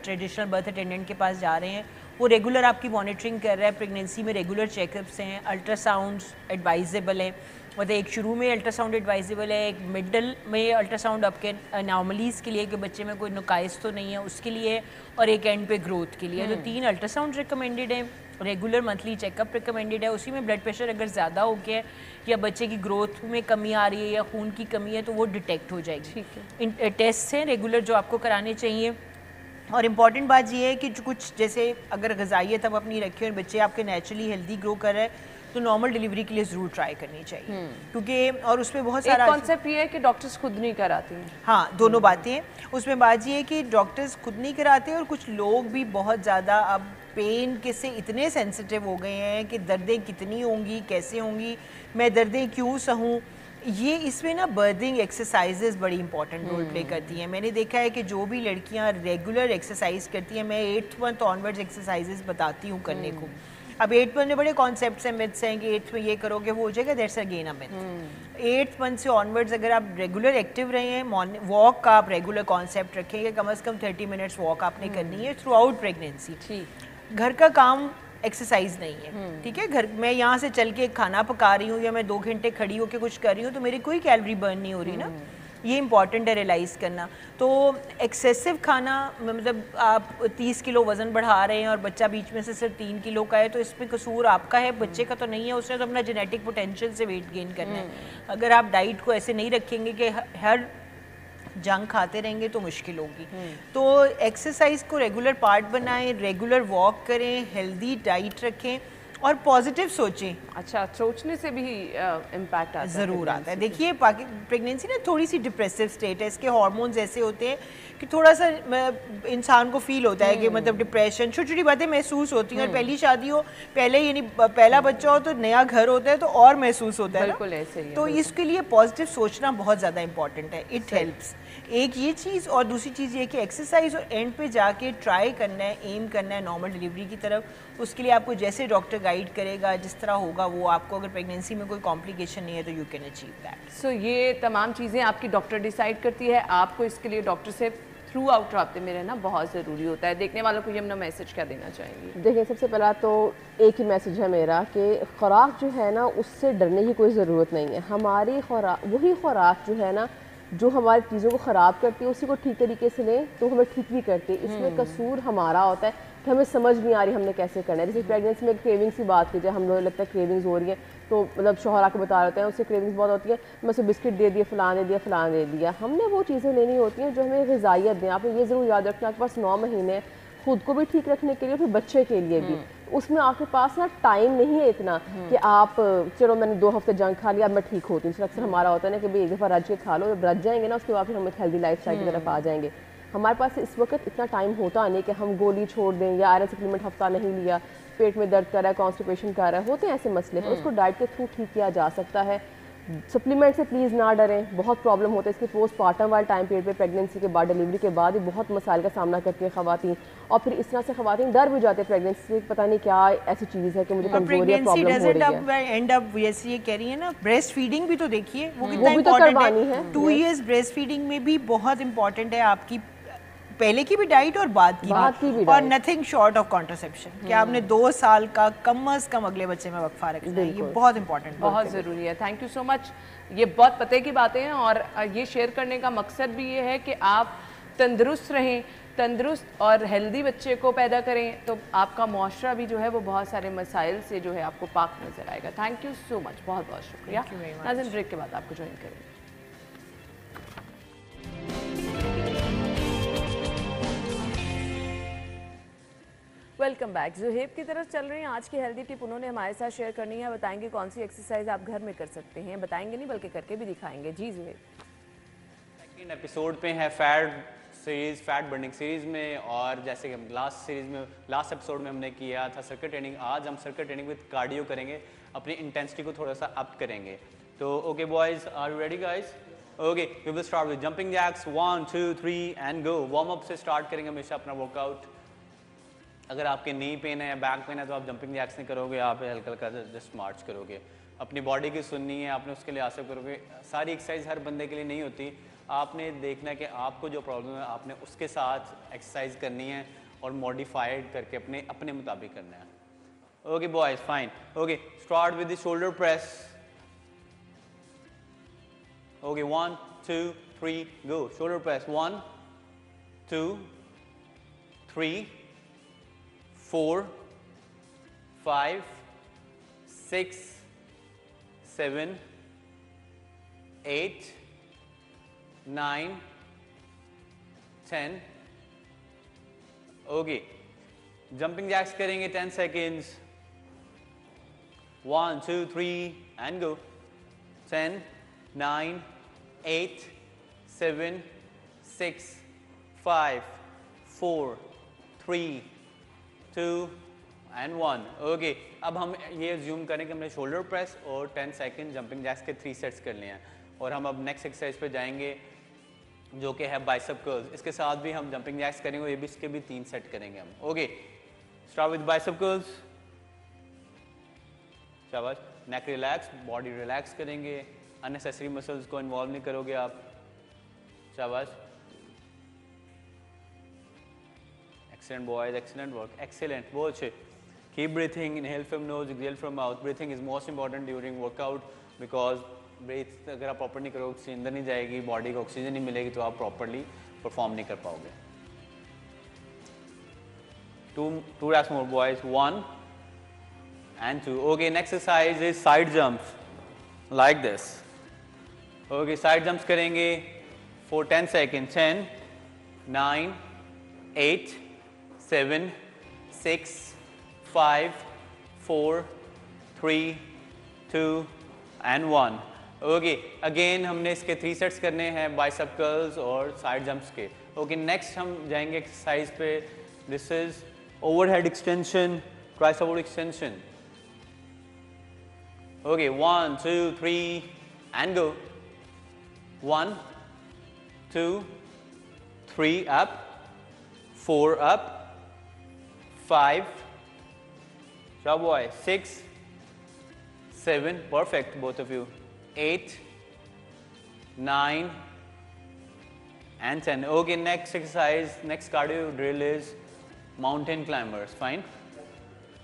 ट्रेडिशनल बर्थ अटेंडेंट के पास जा रहे हैं, वो रेगुलर आपकी मॉनिटरिंग कर रहा है, प्रेगनेंसी में रेगुलर चेकअप्स हैं, अल्ट्रासाउंड्स एडवाइजेबल हैं, मतलब एक शुरू में अल्ट्रासाउंड एडवाइजेबल है, एक मिडल में अल्ट्रासाउंड आपके अनॉमलीज़ के लिए कि बच्चे में कोई नुकाइस तो नहीं है उसके लिए, और एक एंड पे ग्रोथ के लिए। तो 3 अल्ट्रासाउंड रिकमेंडेड है, रेगुलर मंथली चेकअप रिकमेंडेड है। उसी में ब्लड प्रेशर अगर ज़्यादा हो गया है या बच्चे की ग्रोथ में कमी आ रही है या खून की कमी है तो वो डिटेक्ट हो जाएगी। ठीक है, टेस्ट हैं रेगुलर जो आपको कराने चाहिए। और इम्पॉर्टेंट बात ये है कि कुछ जैसे अगर ग़िज़ाइयत आप अपनी रखें और बच्चे आपके नेचुरली हेल्दी ग्रो कर रहे हैं तो नॉर्मल डिलीवरी के लिए ज़रूर ट्राई करनी चाहिए, क्योंकि और उसमें बहुत सारा कॉन्सेप्ट ये है कि डॉक्टर्स खुद नहीं कराते हैं। हाँ, दोनों बातें हैं। उसमें बात ये है कि डॉक्टर्स खुद नहीं कराते और कुछ लोग भी बहुत ज़्यादा अब पेन के से इतने सेंसिटिव हो गए हैं कि दर्दें कितनी होंगी, कैसे होंगी, मैं दर्दें क्यों सहूँ, ये इसमें ना बर्दिंग एक्सरसाइजेज बड़ी इंपॉर्टेंट रोल प्ले करती हैं। मैंने देखा है कि जो भी लड़कियां रेगुलर एक्सरसाइज करती हैं, मैं 8th मंथ ऑनवर्ड्स एक्सरसाइजेज बताती हूँ करने को। अब 8th मंथ में बड़े कॉन्सेप्ट्स हैं, मिथ्स हैं कि 8th में ये करोगे वो हो जाएगा, that's again a myth. 8th month से ऑनवर्ड्स अगर आप रेगुलर एक्टिव रहे हैं, मॉर्निंग वॉक का आप रेगुलर कॉन्सेप्ट रखेंगे, कम से कम 30 मिनट्स वॉक आपने करनी है थ्रू आउट प्रेगनेंसी। घर का काम एक्सरसाइज नहीं है, ठीक है। घर मैं यहाँ से चल के खाना पका रही हूँ या मैं 2 घंटे खड़ी होकर कुछ कर रही हूँ तो मेरी कोई कैलोरी बर्न नहीं हो रही ना, ये इंपॉर्टेंट है रियलाइज़ करना। तो एक्सेसिव खाना, मतलब आप 30 किलो वज़न बढ़ा रहे हैं और बच्चा बीच में से सिर्फ 3 किलो का है, तो इसमें कसूर आपका है, बच्चे का तो नहीं है। उसने तो अपना जेनेटिक पोटेंशियल से वेट गेन करना है। अगर आप डाइट को ऐसे नहीं रखेंगे कि हर जंक खाते रहेंगे तो मुश्किल होगी। तो एक्सरसाइज को रेगुलर पार्ट बनाएं, रेगुलर वॉक करें, हेल्दी डाइट रखें और पॉजिटिव सोचें। अच्छा, सोचने से भी इम्पैक्ट आता है? ज़रूर आता है। देखिए प्रेगनेंसी ना थोड़ी सी डिप्रेसिव स्टेट है, इसके हार्मोन्स ऐसे होते हैं कि थोड़ा सा इंसान को फील होता है कि मतलब डिप्रेशन, छोटी छोटी बातें महसूस होती हैं। और पहली शादी हो, पहले यानी पहला बच्चा हो तो नया घर होता है तो और महसूस होता है। बिल्कुल ऐसे ही है। तो इसके लिए पॉजिटिव सोचना बहुत ज़्यादा इंपॉर्टेंट है, इट हेल्प्स। एक ये चीज़, और दूसरी चीज़ ये कि एक्सरसाइज और एंड पे जाके ट्राई करना है, एम करना है नॉर्मल डिलीवरी की तरफ। उसके लिए आपको जैसे डॉक्टर गाइड करेगा, जिस तरह होगा वो आपको, अगर प्रेगनेंसी में कोई कॉम्प्लिकेशन नहीं है तो यू कैन अचीव दैट। सो ये तमाम चीज़ें आपकी डॉक्टर डिसाइड करती है। आपको इसके लिए डॉक्टर से थ्रू आउट राब्ते में रहना बहुत ज़रूरी होता है। देखने वालों को ये अपना मैसेज क्या देना चाहेंगी? देखिए, सबसे पहला तो एक ही मैसेज है मेरा कि ख़ुराक जो है ना, उससे डरने की कोई ज़रूरत नहीं है। हमारी खुराक, वही खुराक जो है ना जो हमारी चीज़ों को ख़राब करती है, उसी को ठीक तरीके से लें तो हमें ठीक भी करती है। इसमें कसूर हमारा होता है कि हमें समझ नहीं आ रही हमने कैसे करना है। जैसे प्रेगनेंसी में क्रेविंग्स की बात की जाए, हम लोग लगता है क्रेविंग्स हो रही है तो मतलब शौहर आके बता रहे हैं उससे क्रेविंग्स बहुत होती है, मैं उसे बिस्किट दे दिया, फ़लाँ दे दिया, फ़लाँ दे दिया। हमने वो चीज़ें लेनी होती हैं जो हमें ग़िज़ाइयत दें। आपने ये ज़रूर याद रखना, आपके पास 9 महीने खुद को भी ठीक रखने के लिए, फिर बच्चे के लिए भी। उसमें आपके पास ना टाइम नहीं है इतना कि आप चलो मैंने 2 हफ्ते जंक खा लिया अब मैं ठीक होती हूँ। अक्सर हमारा होता है ना कि भाई एक दफ़ा रज के खा लो, जब रज जाएंगे ना उसके बाद फिर हम एक हेल्दी लाइफ स्टाइल की तरफ आ जाएंगे। हमारे पास इस वक्त इतना टाइम होता नहीं कि हम गोली छोड़ दें या आयरन सप्लीमेंट हफ्ता नहीं लिया, पेट में दर्द कर रहा है, कॉन्स्टिपेशन कर रहा है, होते हैं ऐसे मसले। तो उसको डाइट के थ्रू ठीक किया जा सकता है। सप्लीमेंट से प्लीज़ ना डरें, बहुत प्रॉब्लम होता है इसके पोस्टमार्टम वाले टाइम पीरियड पे, प्रेगनेंसी के बाद, डिलीवरी के बाद ही बहुत मसाइल का सामना करती हैं ख़वातीन। और फिर इस तरह से ख़वातीन डर भी जाते हैं प्रेगनेंसी से, पता नहीं क्या ऐसी चीज़ है कि मुझे कमजोरी या प्रॉब्लम हो रही है। एंड अप जैसे ये कह रही है ना, ब्रेस्ट फीडिंग भी तो देखिए वो कितना इंपॉर्टेंट है। 2 इयर्स ब्रेस्ट फीडिंग में भी बहुत इंपॉर्टेंट है आपकी पहले की भी डाइट और बाद की भी और नथिंग शॉर्ट ऑफ कॉन्ट्रासेप्शन कि आपने 2 साल का कम अज कम अगले बच्चे में वक्फा रखना है। ये बहुत इंपॉर्टेंट, बहुत ज़रूरी है। Thank you so much. ये बहुत पते की बातें हैं और ये शेयर करने का मकसद भी ये है कि आप तंदुरुस्त रहें, तंदुरुस्त और हेल्दी बच्चे को पैदा करें तो आपका मुआशरा भी जो है वो बहुत सारे मसाइल से जो है आपको पाक नज़र आएगा। थैंक यू सो मच, बहुत बहुत शुक्रिया। नाज़रीन, ब्रेक के बाद आपको ज्वाइन करेंगे। Welcome back. ज़ुहेब की तरफ चल रहे हैं। आज की हेल्दी टिप उन्होंने हमारे साथ शेयर करनी है। बताएंगे कौन सी एक्सरसाइज आप घर में कर सकते हैं, बताएंगे नहीं बल्कि करके भी दिखाएंगे। जी ज़ुहेब। सेकेंड एपिसोड पे है fat series, fat burning series में, और जैसे कि लास्ट एपिसोड में हमने किया था सर्किट ट्रेनिंग, आज हम सर्किट ट्रेनिंग विद कार्डियो करेंगे, अपनी इंटेंसिटी को थोड़ा सा अप करेंगे। तो okay boys, are you ready guys? Okay, we will start with jumping jacks. 1 2 3 and go. Warm up से स्टार्ट करेंगे हमेशा अपना वर्कआउट। अगर आपके नी पेन है या बैक पेन है तो आप जंपिंग जैक्स नहीं करोगे, आप हल्का हल्का जस्ट मार्च करोगे। अपनी बॉडी की सुननी है, आपने उसके लिए आसब करोगे। सारी एक्सरसाइज हर बंदे के लिए नहीं होती, आपने देखना है कि आपको जो प्रॉब्लम है आपने उसके साथ एक्सरसाइज करनी है और मॉडिफाइड करके अपने मुताबिक करना है। Okay boys, fine. Okay, start with the shoulder press. Okay, 1 2 3 go. Shoulder press 1 2 3 4 5 6 7 8 9 10। Okay, jumping jacks करेंगे 10 seconds. 1 2 3 and go. 10 9 8 7 6 5 4 3 2 and 1। Okay, अब हम ये ज्यूम करें कि हमने शोल्डर प्रेस और 10 सेकंड जंपिंग जैक्स के 3 सेट्स कर लिए हैं और हम अब नेक्स्ट एक्सरसाइज पे जाएंगे जो कि है बाइसेप कर्ल्स। इसके साथ भी हम जंपिंग जैक्स करेंगे, ये भी इसके भी 3 सेट करेंगे हम। Okay, start with bicep curls. शाबाश, नेक रिलैक्स, बॉडी रिलैक्स करेंगे, अननेसेसरी मसल्स को इन्वॉल्व नहीं करोगे आप। शाबाश, excellent boys, excellent work, excellent, बहुत अच्छे। Keep breathing, inhale from nose, exhale from mouth. Breathing is most important during workout because breath अगर आप प्रॉपर नहीं करोगे, ऑक्सीजन अंदर नहीं जाएगी, बॉडी को ऑक्सीजन नहीं मिलेगी तो आप प्रॉपरली परफॉर्म नहीं कर पाओगे। Two reps more boys, 1 and 2. Okay, next exercise is side jumps like this. Okay, side jumps करेंगे for 10 seconds. 10, 9, 8, 7, 6, 5, 4, 3, 2 and 1. Okay, again हमने इसके 3 सेट्स करने हैं बाइसेप कर्ल्स और साइड जंप्स के। Okay, next हम जाएंगे एक्सरसाइज पे। This is overhead extension, tricep extension. Okay, 1, 2, 3 and go. 1, 2, 3 up, 4 up, 5, sharp boy, 6, 7, perfect both of you, 8, 9 and 10. Okay, next exercise, next cardio drill is mountain climbers. Fine,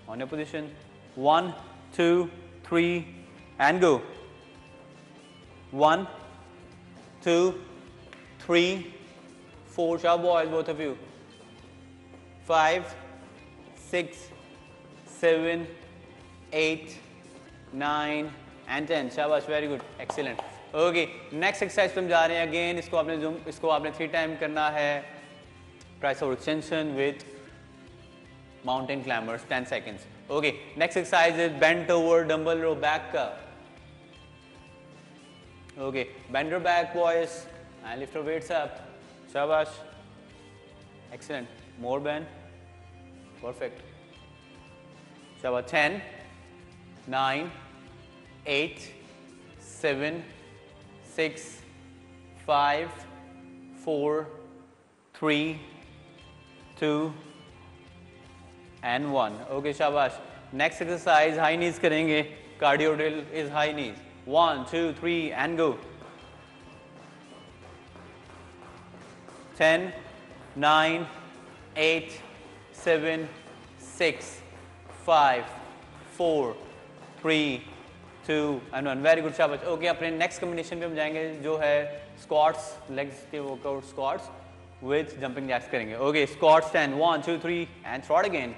on your position, 1, 2, 3 and go. 1, 2, 3, 4, sharp boys both of you, 5, 6, 7, 8, 9 and 10. शाबाश, very good, excellent. Okay, next exercise पे हम जा रहे हैं। again इसको आपने 3 time करना है। tricep extension with mountain climbers, 10 seconds. Okay, next exercise is bent over dumbbell row back ka. Okay, bend your back boys and lift your weights up. Shabash, excellent, more bend, perfect. Shabash, 10, 9, 8, 7, 6, 5, 4, 3, 2 and 1. Okay, शाबाश। Next exercise high नीज करेंगे। Cardio drill is high knees. 1, 2, 3 and go. 10, 9, 8, 7, 6, 5, 4, 3, 2 and 1. Very good, शाबाश। Okay, अपने next combination पे हम जाएंगे जो है squats, legs के workout squats with jumping jacks करेंगे। Okay, squats 10, 1, 2, 3 and throat again.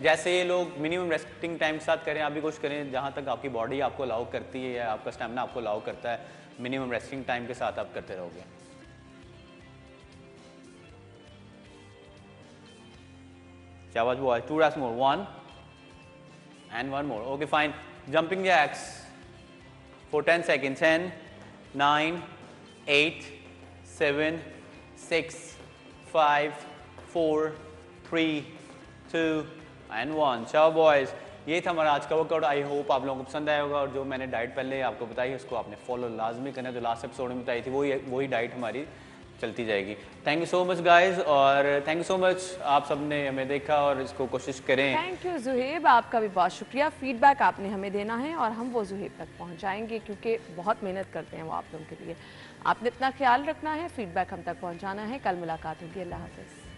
जैसे ये लोग मिनिमम रेस्टिंग टाइम के साथ करें, आप भी कोशिश करें जहाँ तक आपकी बॉडी आपको अलाउ करती है या आपका स्टैमिना आपको अलाउ करता है, मिनिमम रेस्टिंग टाइम के साथ आप करते रहोगे। शाबाश boy, 2 reps more, 1 and 1 more. Okay, fine. Jumping jacks for 10 seconds. 10, 9, 8, 7, 6, 5, 4, 3, 2 and 1. चलो बॉयज, ये था हमारा आज का वर्कआउट। आई होप आप लोगों को पसंद आया होगा और जो मैंने डाइट पहले आपको बताई उसको आपने फॉलो लाजमी करना है। जो लास्ट एपिसोड में बताई थी वही डाइट हमारी चलती जाएगी। Thank you so much guys और थैंक यू सो मच आप सब ने हमें देखा और इसको कोशिश करें। थैंक यू जुहेब, आपका भी बहुत शुक्रिया। फीडबैक आपने हमें देना है और हम वो जुहेब तक पहुंचाएंगे क्योंकि बहुत मेहनत करते हैं वो आप लोगों के लिए। आपने इतना ख्याल रखना है, फीडबैक हम तक पहुंचाना है। कल मुलाकात होगी, अल्लाह हाफ़िज़।